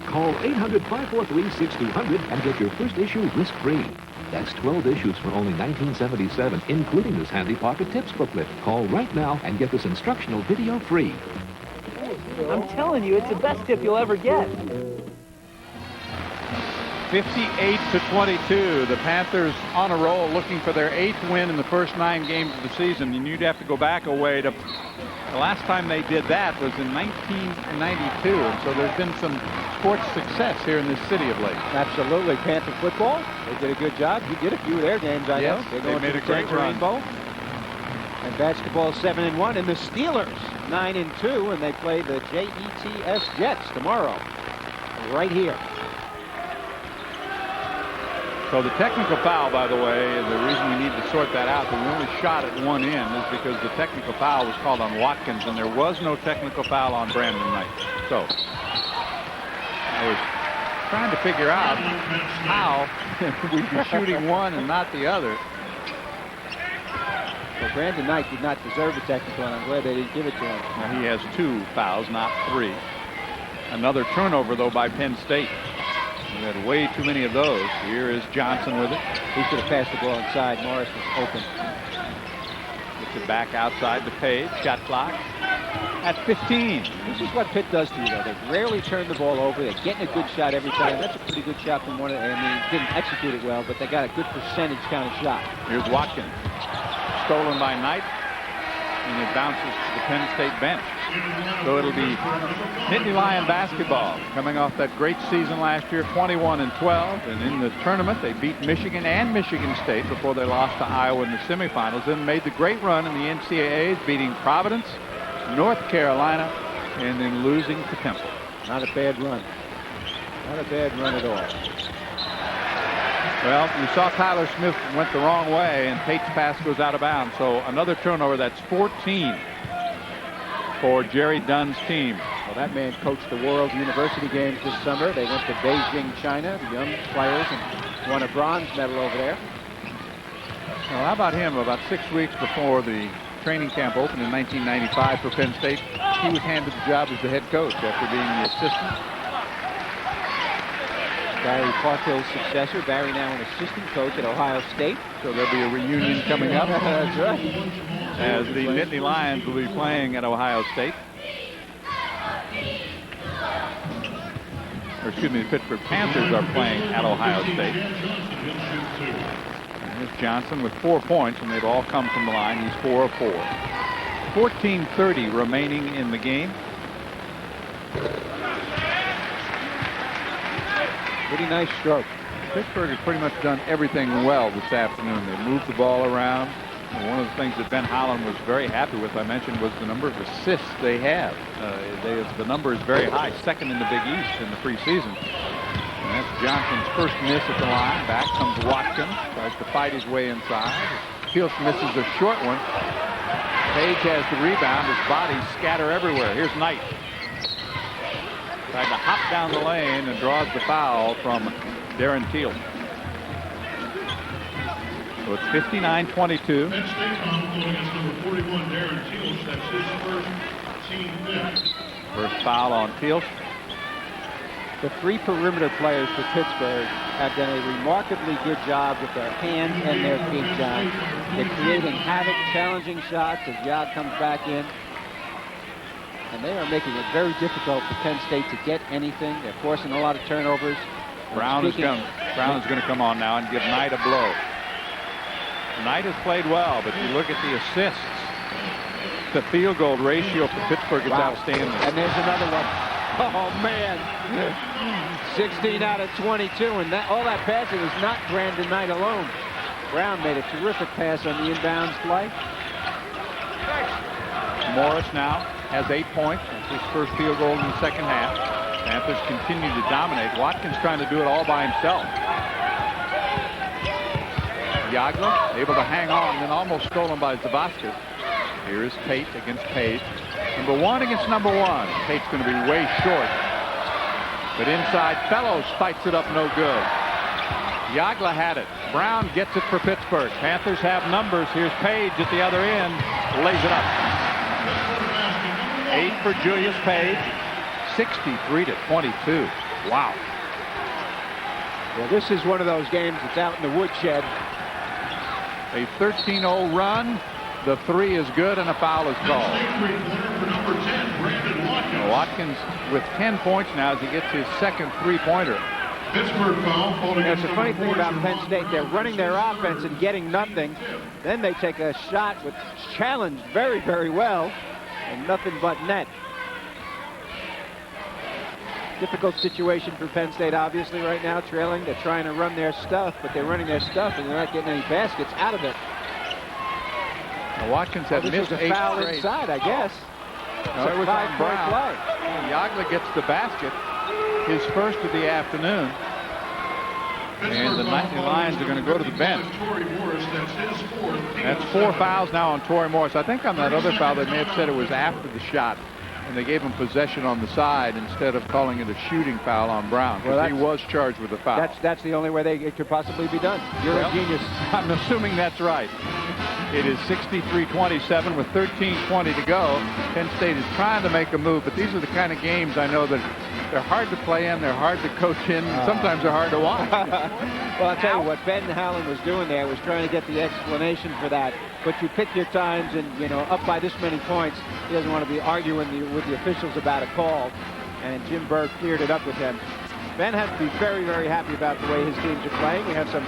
Call 800-543-6200 and get your first issue risk-free. That's 12 issues for only $19.77, including this handy pocket tips booklet. Call right now and get this instructional video free. I'm telling you, it's the best tip you'll ever get. 58-22. The Panthers on a roll, looking for their 8th win in the first 9 games of the season. And you'd have to go back a way to the last time they did that was in 1992. And so there's been some sports success here in this city of late. Absolutely. Panther football, they did a good job. You did a few of their games, I know. They're going made to a great run. Bowl. And basketball 7-1, and the Steelers 9-2, and they play the JETS Jets tomorrow, right here. So the technical foul, by the way, the reason we need to sort that out, that we only shot at one end, is because the technical foul was called on Watkins, and there was no technical foul on Brandon Knight. So I was trying to figure out how we'd be shooting one and not the other. Well, Brandon Knight did not deserve a technical, and I'm glad they didn't give it to him. Well, he has 2 fouls, not 3. Another turnover, though, by Penn State. We had way too many of those. Here is Johnson with it. He should have passed the ball inside. Morris was open. Gets it back outside to Page. Shot clock at 15. This is what Pitt does to you, though. They rarely turn the ball over. They're getting a good shot every time. That's a pretty good shot from one of them. I mean, didn't execute it well, but they got a good percentage kind of shot. Here's Watkins. Stolen by Knight. and it bounces to the Penn State bench. So it'll be Nittany Lion basketball coming off that great season last year, 21-12, and in the tournament they beat Michigan and Michigan State before they lost to Iowa in the semifinals, then made the great run in the NCAAs, beating Providence, North Carolina, and then losing to Temple. Not a bad run. Not a bad run at all. Well, you saw Tyler Smith went the wrong way, and Tate's pass goes out of bounds. So another turnover. That's 14 for Jerry Dunn's team. Well, that man coached the World University Games this summer. They went to Beijing, China, the young players, and won a bronze medal over there. Well, how about him? About 6 weeks before the training camp opened in 1995 for Penn State, he was handed the job as the head coach after being the assistant. Barry Parkhill's successor. Barry now an assistant coach at Ohio State. So there'll be a reunion coming up. That's right. As the Nittany Lions will be playing at Ohio State. Or excuse me, the Pittsburgh Panthers are playing at Ohio State. And here's Johnson with 4 points, and they've all come from the line. He's 4 of 4. 14:30 remaining in the game. Pretty nice stroke. Pittsburgh has pretty much done everything well this afternoon. They moved the ball around. And one of the things that Ben Holland was very happy with, I mentioned, was the number of assists they have. The number is very high, second in the Big East in the preseason. And that's Johnson's first miss at the line. Back comes Watkins, tries to fight his way inside. Fields misses a short one. Page has the rebound. His bodies scatter everywhere. Here's Knight. Tried to hop down the lane and draws the foul from Darren Teal. So it's 59-22. Penn State foul against number 41, Darren Teal. That's his first, team fifth. First foul on Teal. The three perimeter players for Pittsburgh have done a remarkably good job with their hands and their feet, John. They're creating havoc, challenging shots as Yod comes back in. And they are making it very difficult for Penn State to get anything. They're forcing a lot of turnovers. Brown is going to come on now and give Knight a blow. Knight has played well, but you look at the assists. The field goal ratio for Pittsburgh is outstanding. And there's another one. Oh, man. 16 out of 22. And all that passing is not Brandon Knight alone. Brown made a terrific pass on the inbounds play. Morris now has 8 points. That's his first field goal in the second half. Panthers continue to dominate. Watkins trying to do it all by himself. Yagler able to hang on, then almost stolen by Zabaskas. Here is Tate against Page. Number 1 against number 1. Tate's going to be way short. But inside, Fellows fights it up no good. Yagler had it. Brown gets it for Pittsburgh. Panthers have numbers. Here's Page at the other end. Lays it up. 8 for Julius Page. 63-22. Wow. Well, this is one of those games that's out in the woodshed. A 13-0 run. The 3 is good, and a foul is called. Watkins with 10 points now as he gets his second three-pointer. Pittsburgh foul. That's the funny thing about Penn State. They're running their offense and getting nothing. Then they take a shot which challenged very, very well, and nothing but net. Difficult situation for Penn State, obviously, right now, trailing. They're trying to run their stuff, but they're running their stuff, and they're not getting any baskets out of it. Now Watkins had missed 8 foul straight. inside, I guess. No, it was on Brown. Play. Yagler gets the basket, his first of the afternoon. And the Nittany Lions are going to go to the bench. That's 4 fouls now on Torrey Morris. I think on that other foul, they may have said it was after the shot, and they gave him possession on the side instead of calling it a shooting foul on Brown, because he was charged with a foul. That's the only way it could possibly be done. You're a genius. I'm assuming that's right. It is 63-27 with 13:20 to go. Penn State is trying to make a move, but these are the kind of games I know that they're hard to play in, they're hard to coach in, and sometimes they're hard to watch. Well, I'll tell you what Ben Howland was doing there was trying to get the explanation for that. But you pick your times, and, you know, up by this many points, he doesn't want to be arguing with the officials about a call. And Jim Berg cleared it up with him. Ben has to be very, very happy about the way his teams are playing. We have some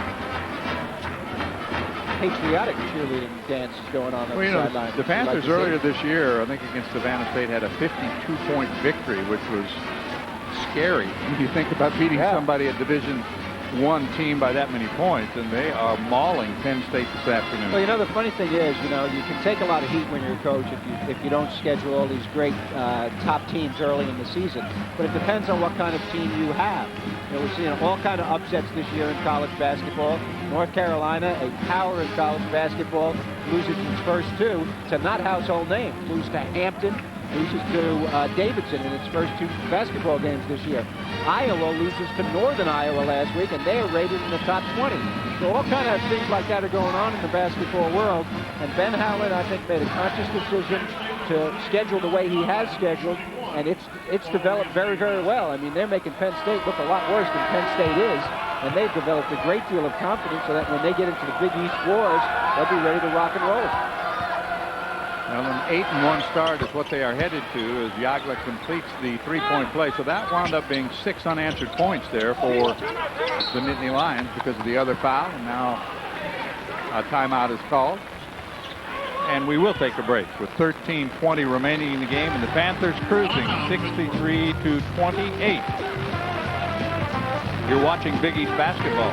patriotic cheerleading dances going on Well, the you know, sideline. the Panthers earlier this year, I think against Savannah State, had a 52-point victory, which was scary when you think about beating somebody at Division I team by that many points, and they are mauling Penn State this afternoon. Well, you know, the funny thing is, you know, you can take a lot of heat when you're a coach if you don't schedule all these great top teams early in the season. But it depends on what kind of team you have. You know, we're seeing all kind of upsets this year in college basketball. North Carolina, a power in college basketball, loses its first two to not household name. Loses to Hampton, loses to Davidson in its first two basketball games this year. Iowa loses to Northern Iowa last week, and they are rated in the top 20. So all kind of things like that are going on in the basketball world. And Ben Howland, I think, made a conscious decision to schedule the way he has scheduled, and it's developed very, very well. I mean, they're making Penn State look a lot worse than Penn State is, and they've developed a great deal of confidence so that when they get into the Big East wars, they'll be ready to rock and roll. Well, an 8-1 start is what they are headed to as Yagla completes the three-point play. So that wound up being 6 unanswered points there for the Nittany Lions because of the other foul. And now a timeout is called. And we will take a break with 13:20 remaining in the game, and the Panthers cruising 63-28. You're watching Big East basketball.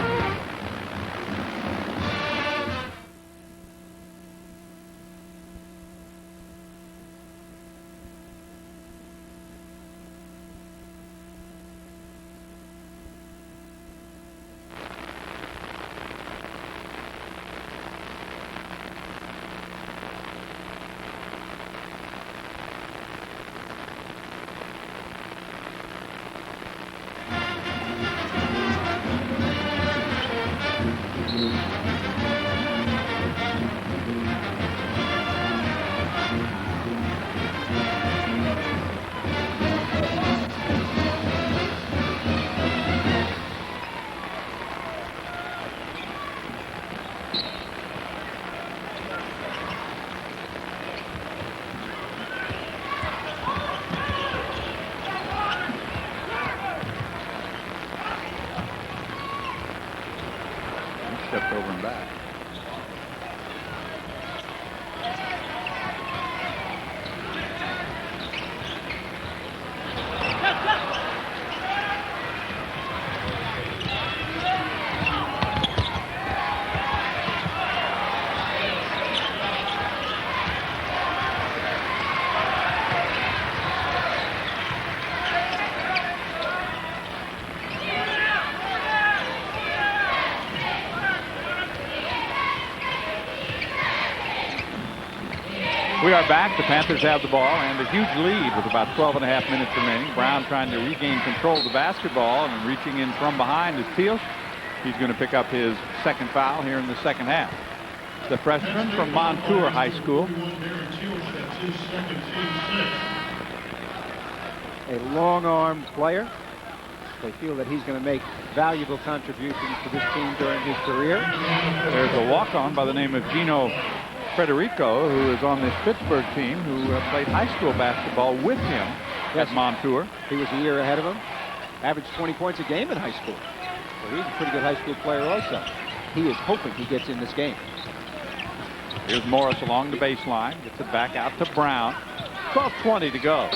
Stepped over and back. We are back. The Panthers have the ball and a huge lead with about 12.5 minutes remaining. Brown trying to regain control of the basketball and reaching in from behind is Teal. He's going to pick up his second foul here in the second half. The freshman from Montour High School. A long-armed player. They feel that he's going to make valuable contributions to this team during his career. There's a walk-on by the name of Gino Federico, who is on this Pittsburgh team, who played high school basketball with him at Montour. He was a year ahead of him. Averaged 20 points a game in high school. So he's a pretty good high school player also. He is hoping he gets in this game. Here's Morris along the baseline. Gets it back out to Brown. 12:20 to go.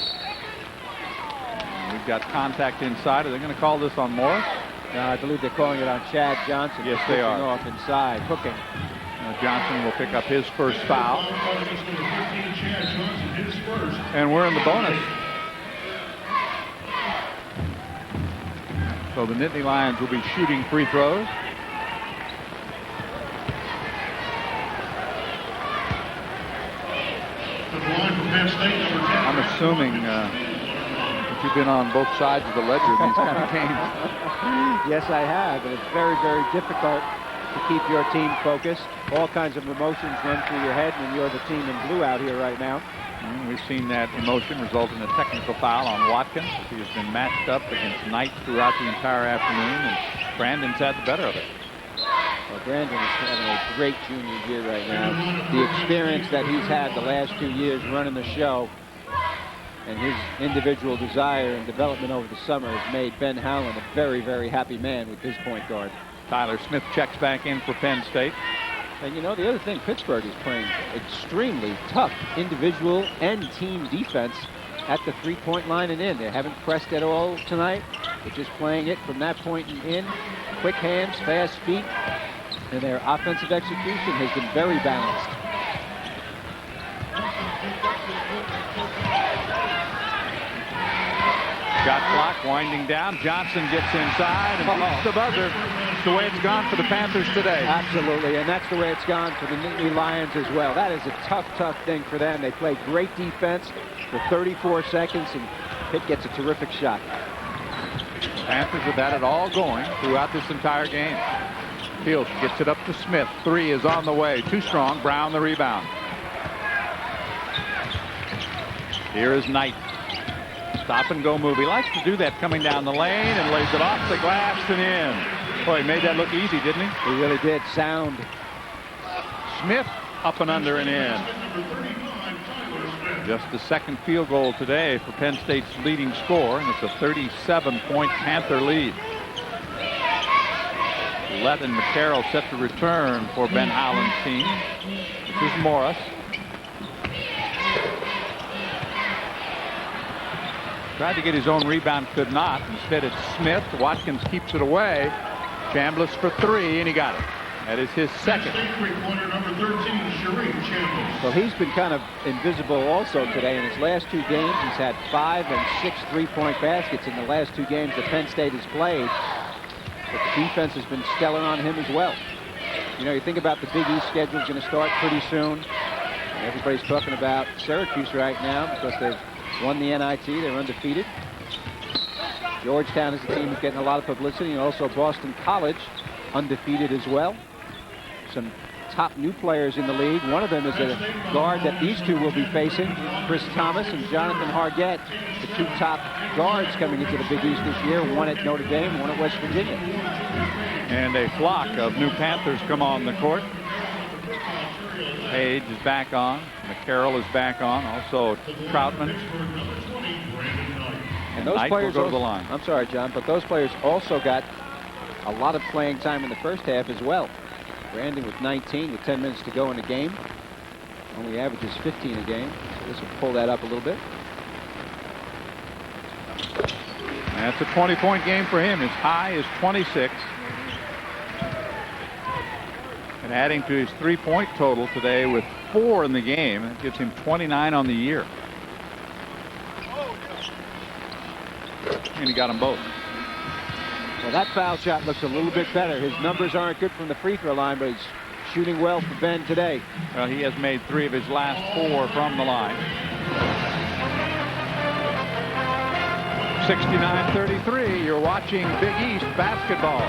And we've got contact inside. Are they going to call this on Morris? I believe they're calling it on Chad Johnson. Yes, they are. Off inside, hooking. Johnson will pick up his first foul. And we're in the bonus. So the Nittany Lions will be shooting free throws. I'm assuming that you've been on both sides of the ledger in these kind of games. Yes, I have, and it's very, very difficult to keep your team focused. All kinds of emotions run through your head when you're the team in blue out here right now. We've seen that emotion result in a technical foul on Watkins. He has been matched up against Knight throughout the entire afternoon, and Brandon's had the better of it. Well, Brandon is having a great junior year right now. The experience that he's had the last 2 years running the show and his individual desire and development over the summer has made Ben Howland a very, very happy man with his point guard. Tyler Smith checks back in for Penn State. And you know, the other thing, Pittsburgh is playing extremely tough individual and team defense at the three-point line and in. They haven't pressed at all tonight. They're just playing it from that point and in. Quick hands, fast feet, and their offensive execution has been very balanced. Shot clock winding down. Johnson gets inside and beats the buzzer. It's the way it's gone for the Panthers today. Absolutely, and that's the way it's gone for the Nittany Lions as well. That is a tough thing for them. They play great defense for 34 seconds, and Pitt gets a terrific shot. The Panthers have had it all going throughout this entire game. Fields gets it up to Smith. Three is on the way. Too strong. Brown the rebound. Here is Knight. Stop and go move. He likes to do that coming down the lane and lays it off the glass and in. Boy, he made that look easy, didn't he? He really did. Sound. Smith up and under and in. Just the second field goal today for Penn State's leading scorer, and it's a 37-point Panther lead. Levin McCarroll set to return for Ben Howland's team. This is Morris. Tried to get his own rebound, could not. Instead, it's Smith. Watkins keeps it away. Chambliss for three, and he got it. That is his second. Well, he's been kind of invisible also today. In his last two games, he's had 5 and 6 three-point baskets in the last two games that Penn State has played. But the defense has been stellar on him as well. You know, you think about the Big East schedule is going to start pretty soon. And everybody's talking about Syracuse right now because they've won the NIT. They're undefeated. Georgetown is a team that's getting a lot of publicity, and also Boston College, undefeated as well. Some top new players in the league. One of them is a guard that these two will be facing, Chris Thomas and Jonathan Hargett, the two top guards coming into the Big East this year, one at Notre Dame, one at West Virginia. And a flock of new Panthers come on the court. Page is back on. McCarroll is back on. Also Troutman. And those players will go to the line. I'm sorry, John, but those players also got a lot of playing time in the first half as well. Brandon with 19 with 10 minutes to go in the game. Only averages 15 a game. So this will pull that up a little bit. That's a 20-point game for him. His high is 26. And adding to his three-point total today with 4 in the game, that gives him 29 on the year. And he got them both. Well, that foul shot looks a little bit better. His numbers aren't good from the free throw line, but he's shooting well for Ben today. Well, he has made 3 of his last 4 from the line. 69-33. You're watching Big East basketball.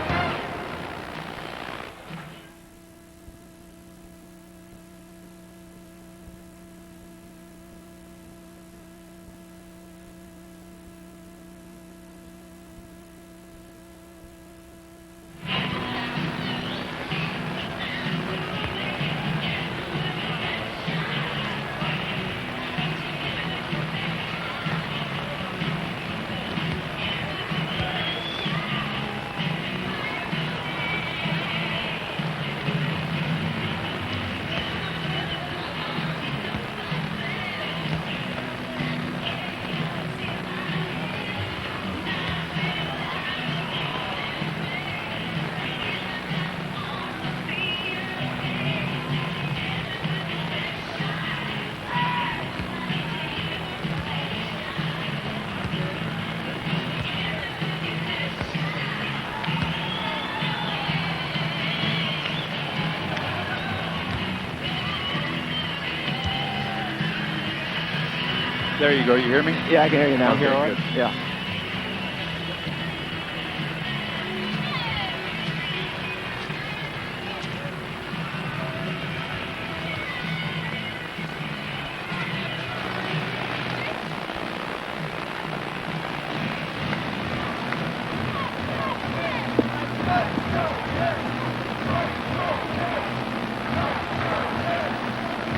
There you go. You hear me? Yeah, I can hear you now. Okay, good. Yeah.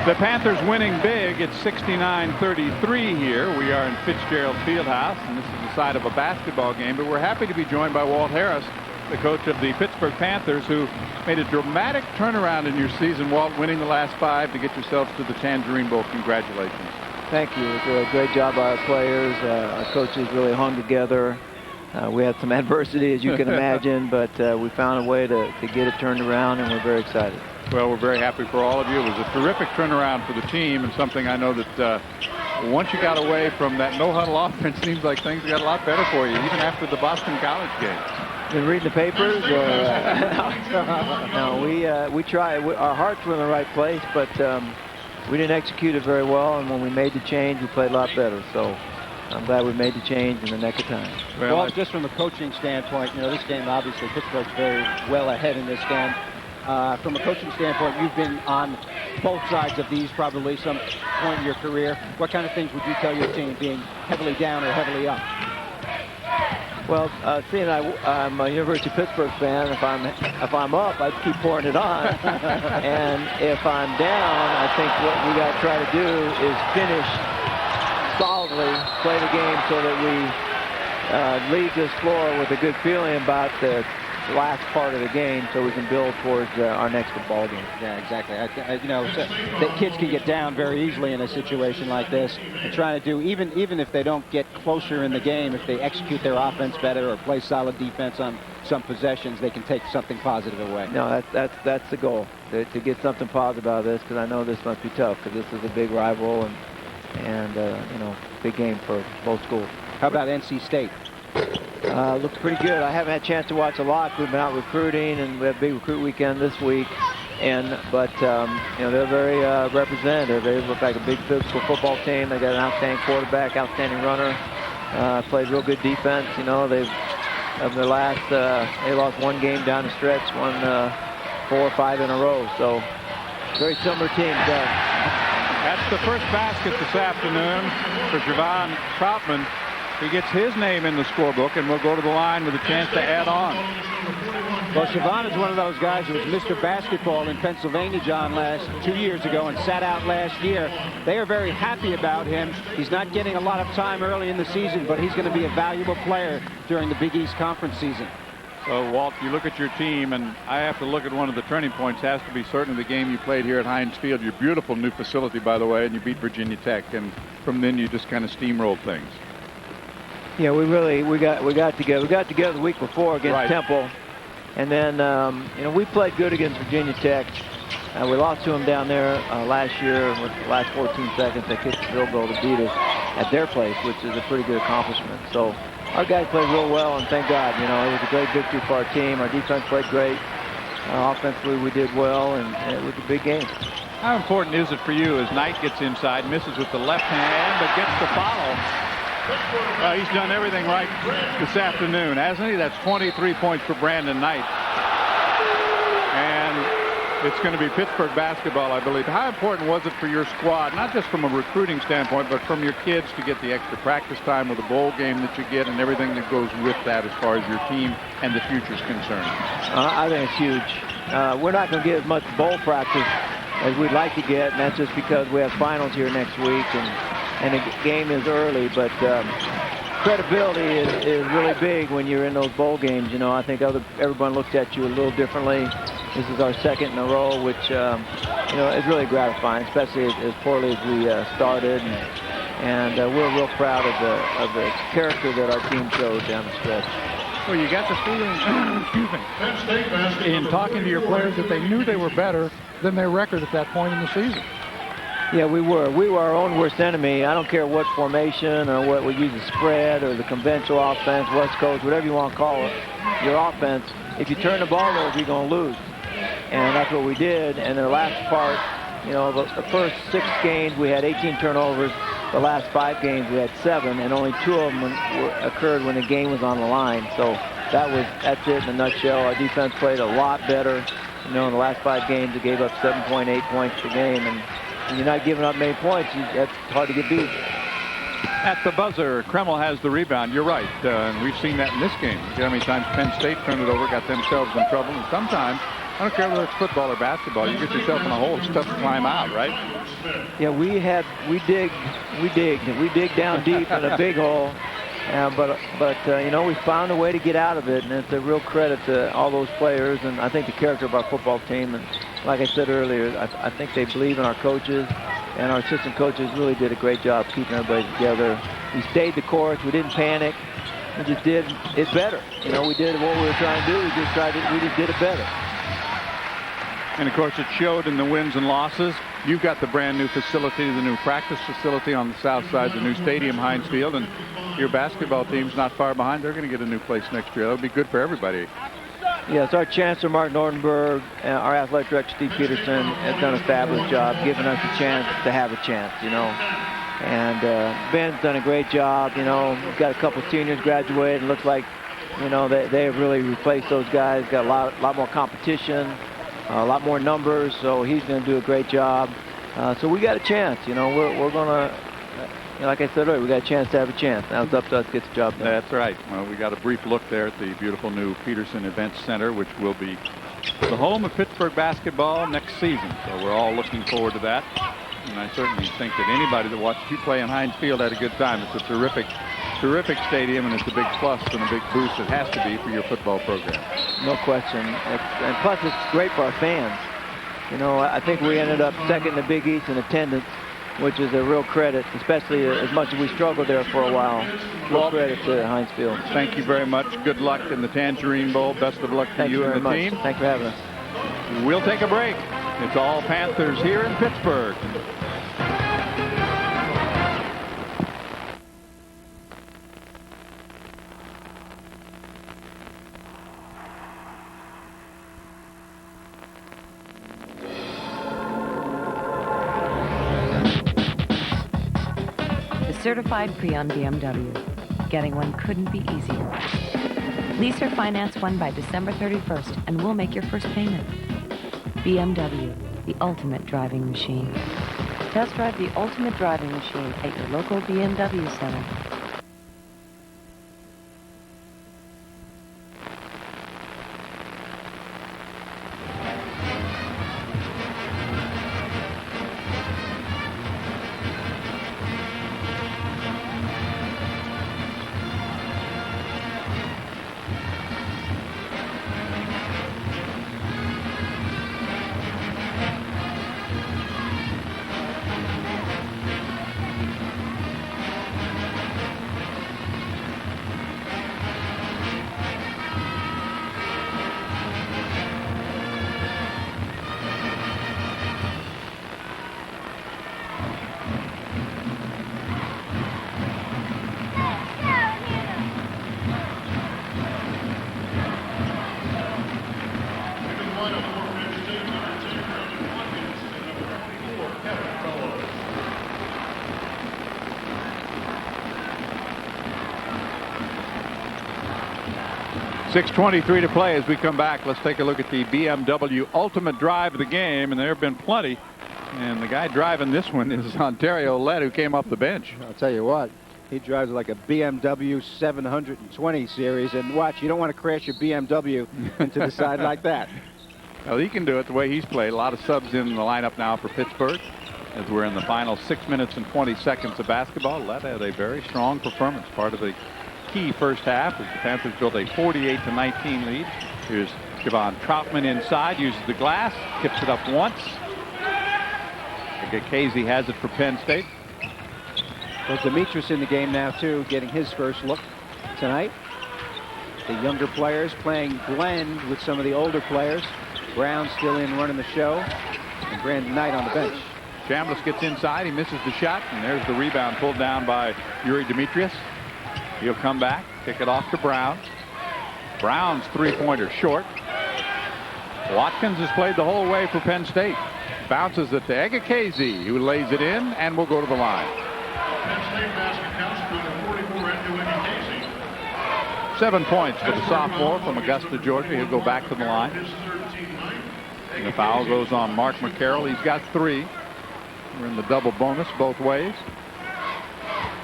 The Panthers winning big. It's 69-33 here. We are in Fitzgerald Fieldhouse, and this is the side of a basketball game, but we're happy to be joined by Walt Harris, the coach of the Pittsburgh Panthers, who made a dramatic turnaround in your season, Walt, winning the last 5 to get yourselves to the Tangerine Bowl. Congratulations. Thank you. It was a great job by our players. Our coaches really hung together. We had some adversity, as you can imagine, but we found a way to get it turned around, and we're very excited. Well, we're very happy for all of you. It was a terrific turnaround for the team, and something I know that once you got away from that no-huddle offense, it seems like things got a lot better for you, even after the Boston College game. Been reading the papers? Or, no, we try. Our hearts were in the right place, but we didn't execute it very well, and when we made the change, we played a lot better. So I'm glad we made the change in the nick of time. Well, just from a coaching standpoint, you know, this game, obviously, Pittsburgh's very well ahead in this game. From a coaching standpoint, you've been on both sides of these probably some point in your career. What kind of things would you tell your team, being heavily down or heavily up? Well, seeing I'm a University of Pittsburgh fan, if I'm up, I'd keep pouring it on. And if I'm down, I think what we got to try to do is finish solidly, play the game so that we leave this floor with a good feeling about the last part of the game, so we can build towards our next ball game. Yeah, exactly. You know, so the kids can get down very easily in a situation like this. And trying to do, even if they don't get closer in the game, if they execute their offense better or play solid defense on some possessions, they can take something positive away. No, that's the goal, to get something positive out of this, because I know this must be tough, because this is a big rival and you know, big game for both schools. How about NC State? Looks pretty good. I haven't had a chance to watch a lot. We've been out recruiting, and we have a big recruit weekend this week. But you know, they're very representative. They look like a big physical football team. They got an outstanding quarterback, outstanding runner. Played real good defense. You know, they lost one game down the stretch, won 4 or 5 in a row. So very similar teams. That's the first basket this afternoon for Javon Troutman. He gets his name in the scorebook, and we'll go to the line with a chance to add on. Well, Siobhan is one of those guys who was Mr. Basketball in Pennsylvania, John, 2 years ago and sat out last year. They are very happy about him. He's not getting a lot of time early in the season, but he's going to be a valuable player during the Big East Conference season. So, Walt, you look at your team, and I have to look at one of the turning points. Has to be certainly the game you played here at Heinz Field. Your beautiful new facility, by the way, and you beat Virginia Tech. And from then, you just kind of steamrolled things. Yeah, we got together. We got together the week before against Temple, and then you know, we played good against Virginia Tech. We lost to them down there last year with the last 14 seconds. They kicked the field goal to beat us at their place, which is a pretty good accomplishment. So our guys played real well, and thank God, you know, it was a great victory for our team. Our defense played great. Offensively, we did well, and it was a big game. How important is it for you as Knight gets inside, misses with the left hand, but gets the follow? Well, he's done everything right this afternoon, hasn't he? That's 23 points for Brandon Knight. And it's going to be Pittsburgh basketball, I believe. How important was it for your squad, not just from a recruiting standpoint, but from your kids to get the extra practice time with the bowl game that you get and everything that goes with that as far as your team and the future is concerned? I think it's huge. We're not going to get as much bowl practice as we'd like to get, and that's just because we have finals here next week, and the game is early, but credibility is really big when you're in those bowl games. You know, I think everyone looks at you a little differently. This is our second in a row, which you know, is really gratifying, especially as poorly as we started, and we're real proud of the character that our team showed down the stretch. Well, you got the feeling, excuse me, in talking to your players that they knew they were better than their record at that point in the season. Yeah, we were. We were our own worst enemy. I don't care what formation or what we use, the spread or the conventional offense, West Coast, whatever you want to call it, your offense. If you turn the ball over, you're going to lose. And that's what we did. And the last part, you know, the first 6 games, we had 18 turnovers. The last 5 games, we had 7, and only 2 of them occurred when the game was on the line. So that's it in a nutshell. Our defense played a lot better. You know, in the last 5 games, it gave up 7.8 points per game. And you're not giving up many points, that's hard to get beat. At the buzzer, Kreml has the rebound. You're right, and we've seen that in this game. Look at how many times Penn State turned it over, got themselves in trouble, and sometimes, I don't care whether it's football or basketball, you get yourself in a hole, it's tough to climb out, right? Yeah, we dig down deep in a big hole, But you know, we found a way to get out of it, and it's a real credit to all those players, and I think the character of our football team. And like I said earlier, I think they believe in our coaches, and our assistant coaches really did a great job keeping everybody together. We stayed the course. We didn't panic. We just did it better. You know, we did what we were trying to do. We just did it better. And of course, it showed in the wins and losses. You've got the brand new facility, the new practice facility on the south side, the new stadium, Heinz Field, and your basketball team's not far behind. They're going to get a new place next year. That'll be good for everybody. Yes, our Chancellor, Mark Nordenberg, our athletic director, Steve Peterson, has done a fabulous job giving us a chance to have a chance, you know. And Ben's done a great job, you know. We've got a couple seniors graduated. It looks like, you know, they have really replaced those guys. Got a lot more competition, a lot more numbers, so he's going to do a great job. So we got a chance, you know. We're going to, like I said earlier, we got a chance to have a chance. Now it's up to us to get the job done. That's right. Well, we got a brief look there at the beautiful new Peterson Event Center, which will be the home of Pittsburgh basketball next season. So we're all looking forward to that. And I certainly think that anybody that watched you play in Heinz Field had a good time. It's a terrific stadium, and it's a big plus and a big boost. It has to be for your football program. No question. And plus, it's great for our fans. You know, I think we ended up second in the Big East in attendance, which is a real credit, especially as much as we struggled there for a while. Well, credit to Heinz Field. Thank you very much. Good luck in the Tangerine Bowl. Best of luck to you and the team. Thanks for having us. We'll take a break. It's all Panthers here in Pittsburgh. Certified pre-owned BMW. Getting one couldn't be easier. Lease or finance one by December 31st, and we'll make your first payment. BMW, the ultimate driving machine. Test drive the ultimate driving machine at your local BMW center. .6:23 to play as we come back. Let's take a look at the BMW ultimate drive of the game, and there have been plenty. And the guy driving this one is Ontario Lett, who came off the bench. I'll tell you what, he drives like a BMW 720 series, and watch, you don't want to crash your BMW into the side like that. Well, he can do it the way he's played. A lot of subs in the lineup now for Pittsburgh as we're in the final 6 minutes and 20 seconds of basketball. Lett had a very strong performance, part of the key first half as the Panthers built a 48-19 lead. Here's Javon Troutman inside, uses the glass, tips it up once. Casey has it for Penn State. Well, Demetrius in the game now too, getting his first look tonight. The younger players playing blend with some of the older players. Brown still in running the show, and Brandon Knight on the bench. Chambliss gets inside, he misses the shot, and there's the rebound pulled down by Yuri Demetrius. He'll come back, kick it off to Brown. Brown's three-pointer short. Watkins has played the whole way for Penn State. Bounces it to Egakazi, who lays it in and will go to the line. Penn State basket counts for number 44 into Egakazi. 7 points for the sophomore from Augusta, Georgia. He'll go back to the line. And the foul goes on Mark McCarroll. He's got 3. We're in the double bonus both ways.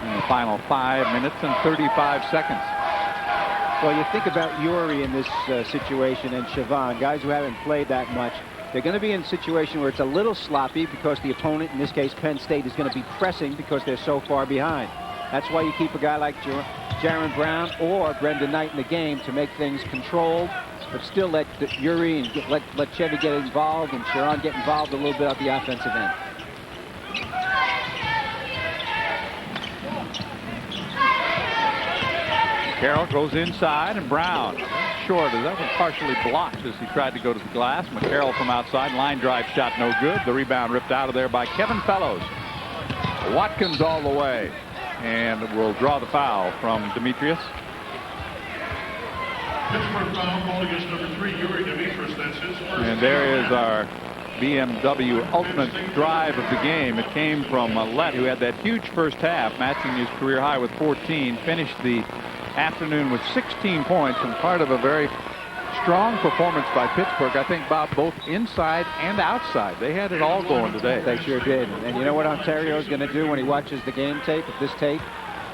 In the final 5 minutes and 35 seconds. Well, you think about Yuri in this situation and Siobhan, guys who haven't played that much. They're going to be in a situation where it's a little sloppy because the opponent, in this case Penn State, is going to be pressing because they're so far behind. That's why you keep a guy like Jaron Brown or Brendan Knight in the game to make things controlled, but still let Yuri and let Chevy get involved and Sharon get involved a little bit at the offensive end. Carroll goes inside, and Brown short. That was partially blocked as he tried to go to the glass. McCarroll from outside, line drive shot no good. The rebound ripped out of there by Kevin Fellows. Watkins all the way, and will draw the foul from Demetrius. Pittsburgh foul called against number 3, Yuri Demetrius. That's his first. And there is our BMW ultimate drive of the game. It came from Lett, who had that huge first half, matching his career high with 14. Finished the afternoon with 16 points, and part of a very strong performance by Pittsburgh. I think, Bob, both inside and outside. They had it all going today. They sure did. And you know what Ontario's going to do when he watches the game tape, this tape?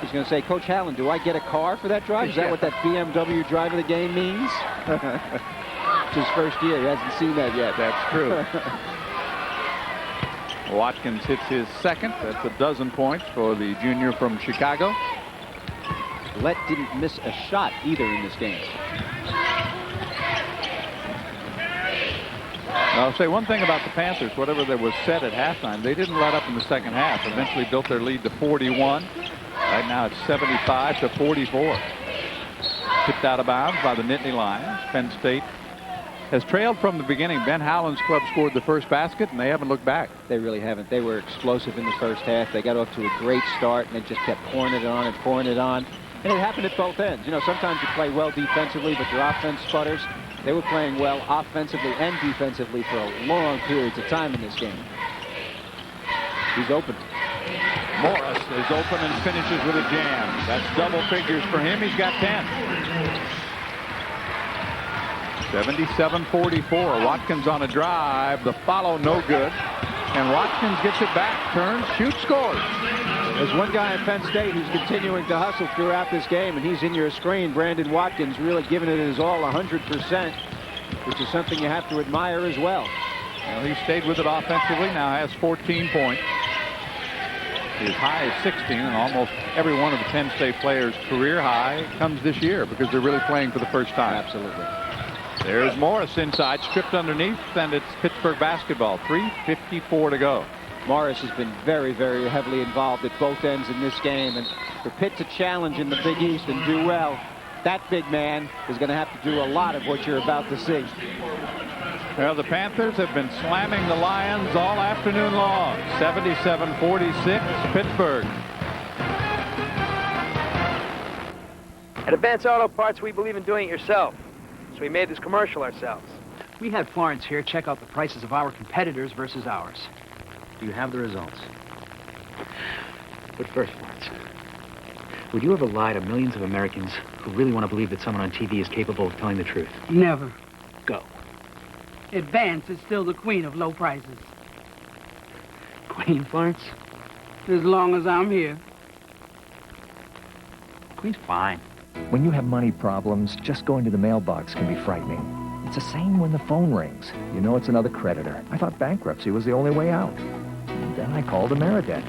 He's going to say, Coach Hallen, do I get a car for that drive? Is that what that BMW drive of the game means? It's his first year. He hasn't seen that yet. That's true. Watkins hits his second. That's a dozen points for the junior from Chicago. Lett didn't miss a shot either in this game. I'll say one thing about the Panthers. Whatever that was set at halftime, they didn't let up in the second half. Eventually built their lead to 41. Right now it's 75-44. Tipped out of bounds by the Nittany Lions. Penn State has trailed from the beginning. Ben Howland's club scored the first basket, and they haven't looked back. They really haven't. They were explosive in the first half. They got off to a great start, and they just kept pouring it on and pouring it on. And it happened at both ends. You know, sometimes you play well defensively, but your offense sputters. They were playing well offensively and defensively for long periods of time in this game. He's open. Morris is open and finishes with a jam. That's double figures for him. He's got 10. 77-44. Watkins on a drive. The follow no good. And Watkins gets it back, turns, shoots, scores. There's one guy at Penn State who's continuing to hustle throughout this game, and he's in your screen. Brandon Watkins really giving it his all, 100%, which is something you have to admire as well. Well, he stayed with it offensively, now has 14 points. His high is 16, and almost every one of the Penn State players' career high comes this year because they're really playing for the first time. Absolutely. There's Morris inside, stripped underneath, and it's Pittsburgh basketball. 3:54 to go. Morris has been very, very heavily involved at both ends in this game, and for Pitt to challenge in the Big East and do well, that big man is going to have to do a lot of what you're about to see. Well, the Panthers have been slamming the Lions all afternoon long. 77-46, Pittsburgh. At Advance Auto Parts, we believe in doing it yourself. So we made this commercial ourselves. We had Florence here check out the prices of our competitors versus ours. Do you have the results? But first, Florence, would you ever lie to millions of Americans who really want to believe that someone on TV is capable of telling the truth? Never. Go. Advance is still the queen of low prices. Queen, Florence? As long as I'm here. Queen's fine. When you have money problems, just going to the mailbox can be frightening. It's the same when the phone rings. You know it's another creditor. I thought bankruptcy was the only way out. And then I called Ameridebt.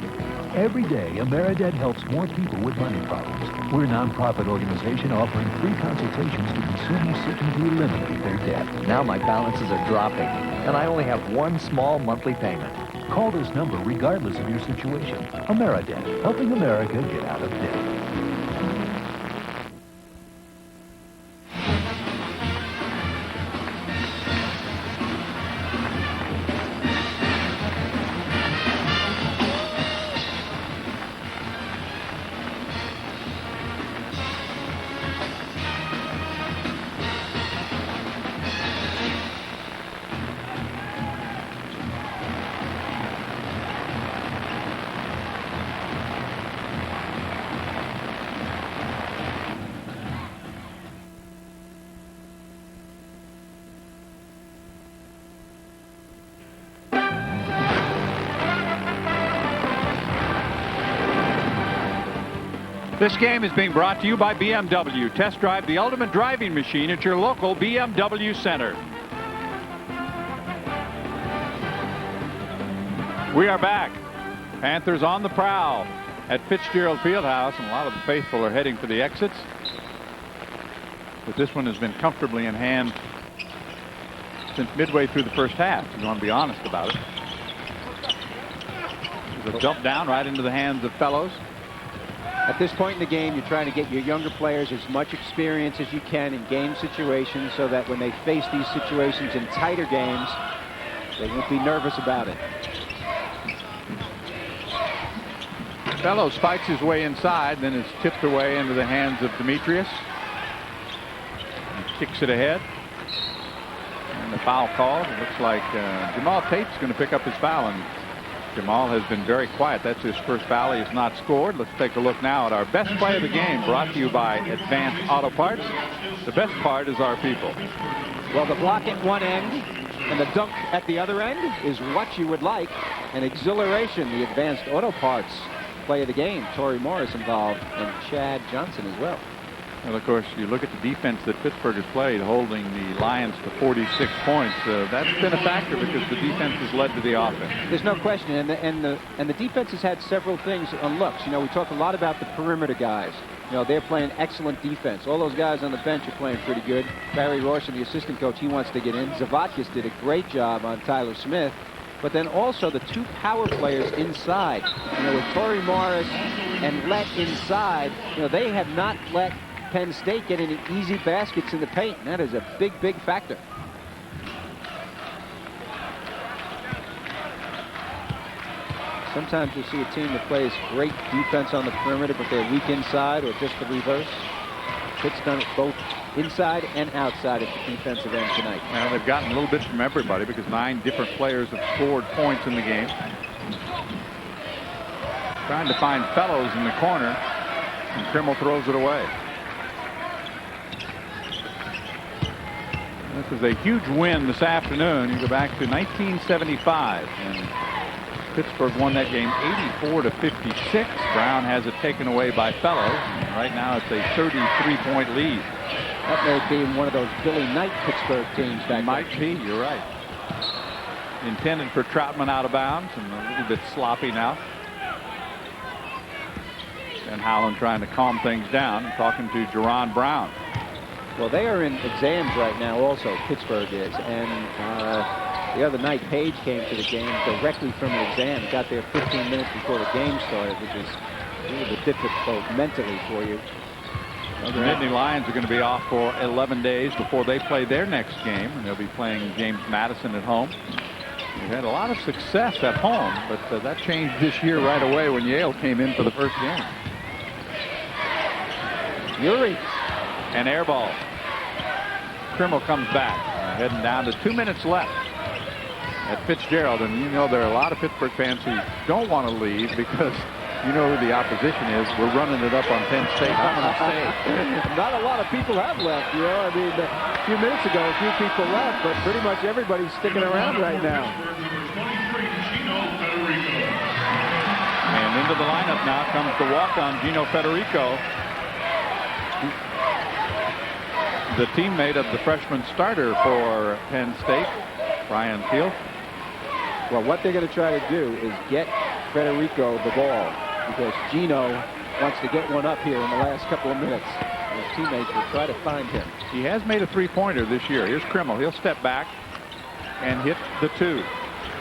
Every day, Ameridebt helps more people with money problems. We're a nonprofit organization offering free consultations to consumers seeking to eliminate their debt. Now my balances are dropping, and I only have one small monthly payment. Call this number regardless of your situation. Ameridebt, helping America get out of debt. This game is being brought to you by BMW. Test drive the ultimate driving machine at your local BMW center. We are back. Panthers on the prowl. at Fitzgerald Fieldhouse, and a lot of the faithful are heading for the exits. But this one has been comfortably in hand since midway through the first half, if you want to be honest about it. There's a dump down right into the hands of Fellows. At this point in the game, you're trying to get your younger players as much experience as you can in game situations so that when they face these situations in tighter games, they won't be nervous about it. Fellows fights his way inside, then is tipped away into the hands of Demetrius. He kicks it ahead. And the foul called. It looks like Jamal Tate's going to pick up his foul, and Jamal has been very quiet. That's his first foul. He has not scored. Let's take a look now at our best play of the game, brought to you by Advanced Auto Parts. The best part is our people. Well, the block at one end and the dunk at the other end is what you would like. And exhilaration, the Advanced Auto Parts play of the game. Torrey Morris involved and Chad Johnson as well. Well, of course, you look at the defense that Pittsburgh has played, holding the Lions to 46 points. That's been a factor because the defense has led to the offense. There's no question, and the defense has had several things on looks. You know, we talk a lot about the perimeter guys. You know, they're playing excellent defense. All those guys on the bench are playing pretty good. Barry Rawson, the assistant coach, he wants to get in. Zavatkis did a great job on Tyler Smith. But then also the two power players inside. You know, with Torrey Morris and Lett inside, you know, they have not let Penn State get any easy baskets in the paint, and that is a big, big factor. Sometimes you see a team that plays great defense on the perimeter, but they're weak inside, or just the reverse. Pitt's done it both inside and outside at the defensive end tonight. Well, they've gotten a little bit from everybody because 9 different players have scored points in the game. Trying to find Fellows in the corner, and Krimmel throws it away. This was a huge win this afternoon. You go back to 1975, and Pittsburgh won that game 84-56. Brown has it taken away by Fellows. And right now it's a 33-point lead. That may be one of those Billy Knight Pittsburgh teams back then. Might be, you're right. Intended for Troutman out of bounds and a little bit sloppy now. And Howland trying to calm things down, talking to Jerron Brown. Well, they are in exams right now also, Pittsburgh is. And the other night, Page came to the game directly from an exam. Got there 15 minutes before the game started, which is a little bit difficult mentally for you. The Nittany Lions are going to be off for 11 days before they play their next game, and they'll be playing James Madison at home. They've had a lot of success at home, but that changed this year right away when Yale came in for the first game. Yuri. An air ball. Krimmel comes back, heading down to 2 minutes left at Fitzgerald, and you know there are a lot of Pittsburgh fans who don't want to leave because you know who the opposition is. We're running it up on Penn State. I'm going to stay. Not a lot of people have left, you know. I mean, a few minutes ago, a few people left, but pretty much everybody's sticking around right now. And into the lineup now comes the walk-on Gino Federico, the teammate of the freshman starter for Penn State, Brian Field. Well, what they're going to try to do is get Federico the ball, because Gino wants to get one up here in the last couple of minutes. His teammates will try to find him. He has made a three-pointer this year. Here's Krimmel. He'll step back and hit the 2.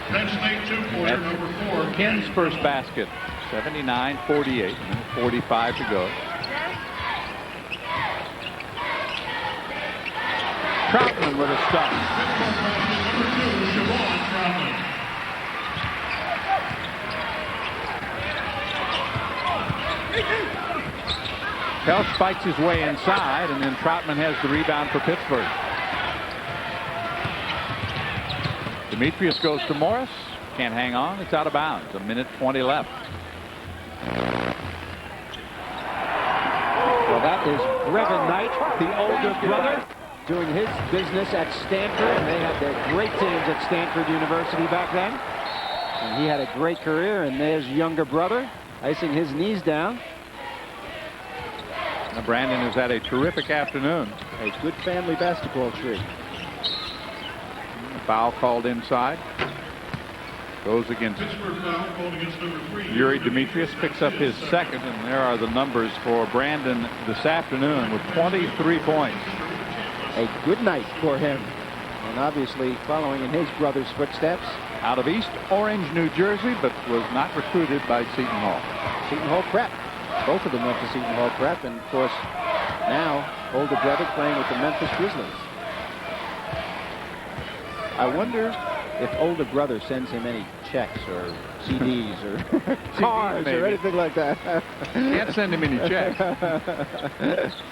Penn State 2-pointer number 4. Penn's first basket, 79-48, 45 to go. Troutman with a stop. Pelch fights his way inside, and then Troutman has the rebound for Pittsburgh. Demetrius goes to Morris. Can't hang on. It's out of bounds. 1:20 left. Well, that is Brevin Knight, the older brother, doing his business at Stanford. And they had their great teams at Stanford University back then. And he had a great career, and there's younger brother icing his knees down. Now Brandon has had a terrific afternoon. A good family basketball tree. A foul called inside. goes against Pittsburgh foul called against number 3. Yuri Demetrius, picks up his second, and there are the numbers for Brandon this afternoon with 23 points. A good night for him, and obviously following in his brother's footsteps. Out of East Orange, New Jersey, but was not recruited by Seton Hall. Seton Hall Prep. Both of them went to Seton Hall Prep, and of course now older brother playing with the Memphis Grizzlies. I wonder if older brother sends him any checks or CDs or cars or anything like that. Can't send him any checks.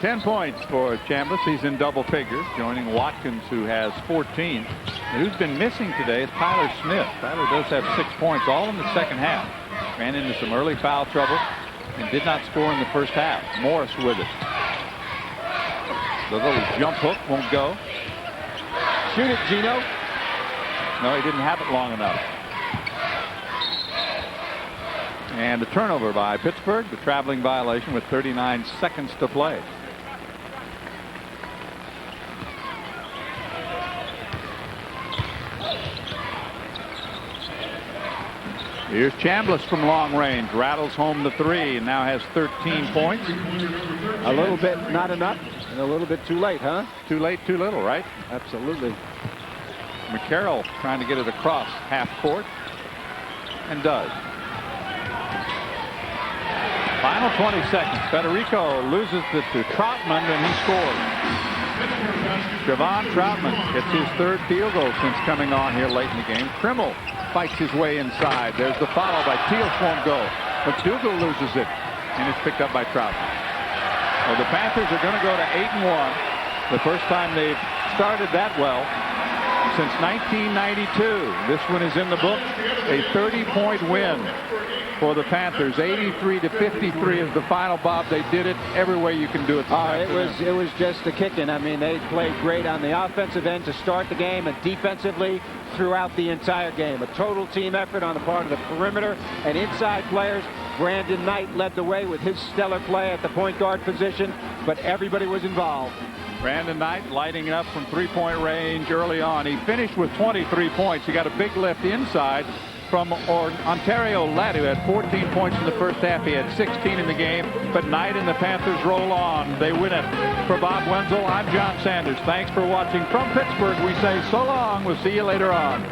10 points for Chambliss. He's in double figures, joining Watkins, who has 14. And who's been missing today is Tyler Smith. Tyler does have 6 points, all in the second half. Ran into some early foul trouble and did not score in the first half. Morris with it. The little jump hook won't go. Shoot it, Gino. No, he didn't have it long enough. And a turnover by Pittsburgh, the traveling violation with 39 seconds to play. Here's Chambliss from long range, rattles home the three, and now has 13 points. A little bit not enough, and a little bit too late, huh? Too late, too little, right? Absolutely. McCarroll trying to get it across half court, and does. Final 20 seconds. Federico loses it to Troutman, and he scores. Javon Troutman gets his third field goal since coming on here late in the game. Krimmel fights his way inside. There's the follow by Teals, won't go. McDougal loses it, and it's picked up by Troutman. Well, the Panthers are going to go to 8-1. The first time they've started that well since 1992. This one is in the book. A 30-point win for the Panthers. 83-53 is the final, Bob. They did it every way you can do it. It was just a kicking. I mean, they played great on the offensive end to start the game, and defensively throughout the entire game. A total team effort on the part of the perimeter and inside players. Brandon Knight led the way with his stellar play at the point guard position, but everybody was involved. Brandon Knight lighting it up from three-point range early on. He finished with 23 points. He got a big lift inside from Ontario Ladd, who had 14 points in the first half. He had 16 in the game, but Knight and the Panthers roll on. They win it. For Bob Wenzel, I'm John Sanders. Thanks for watching from Pittsburgh. We say so long. We'll see you later on.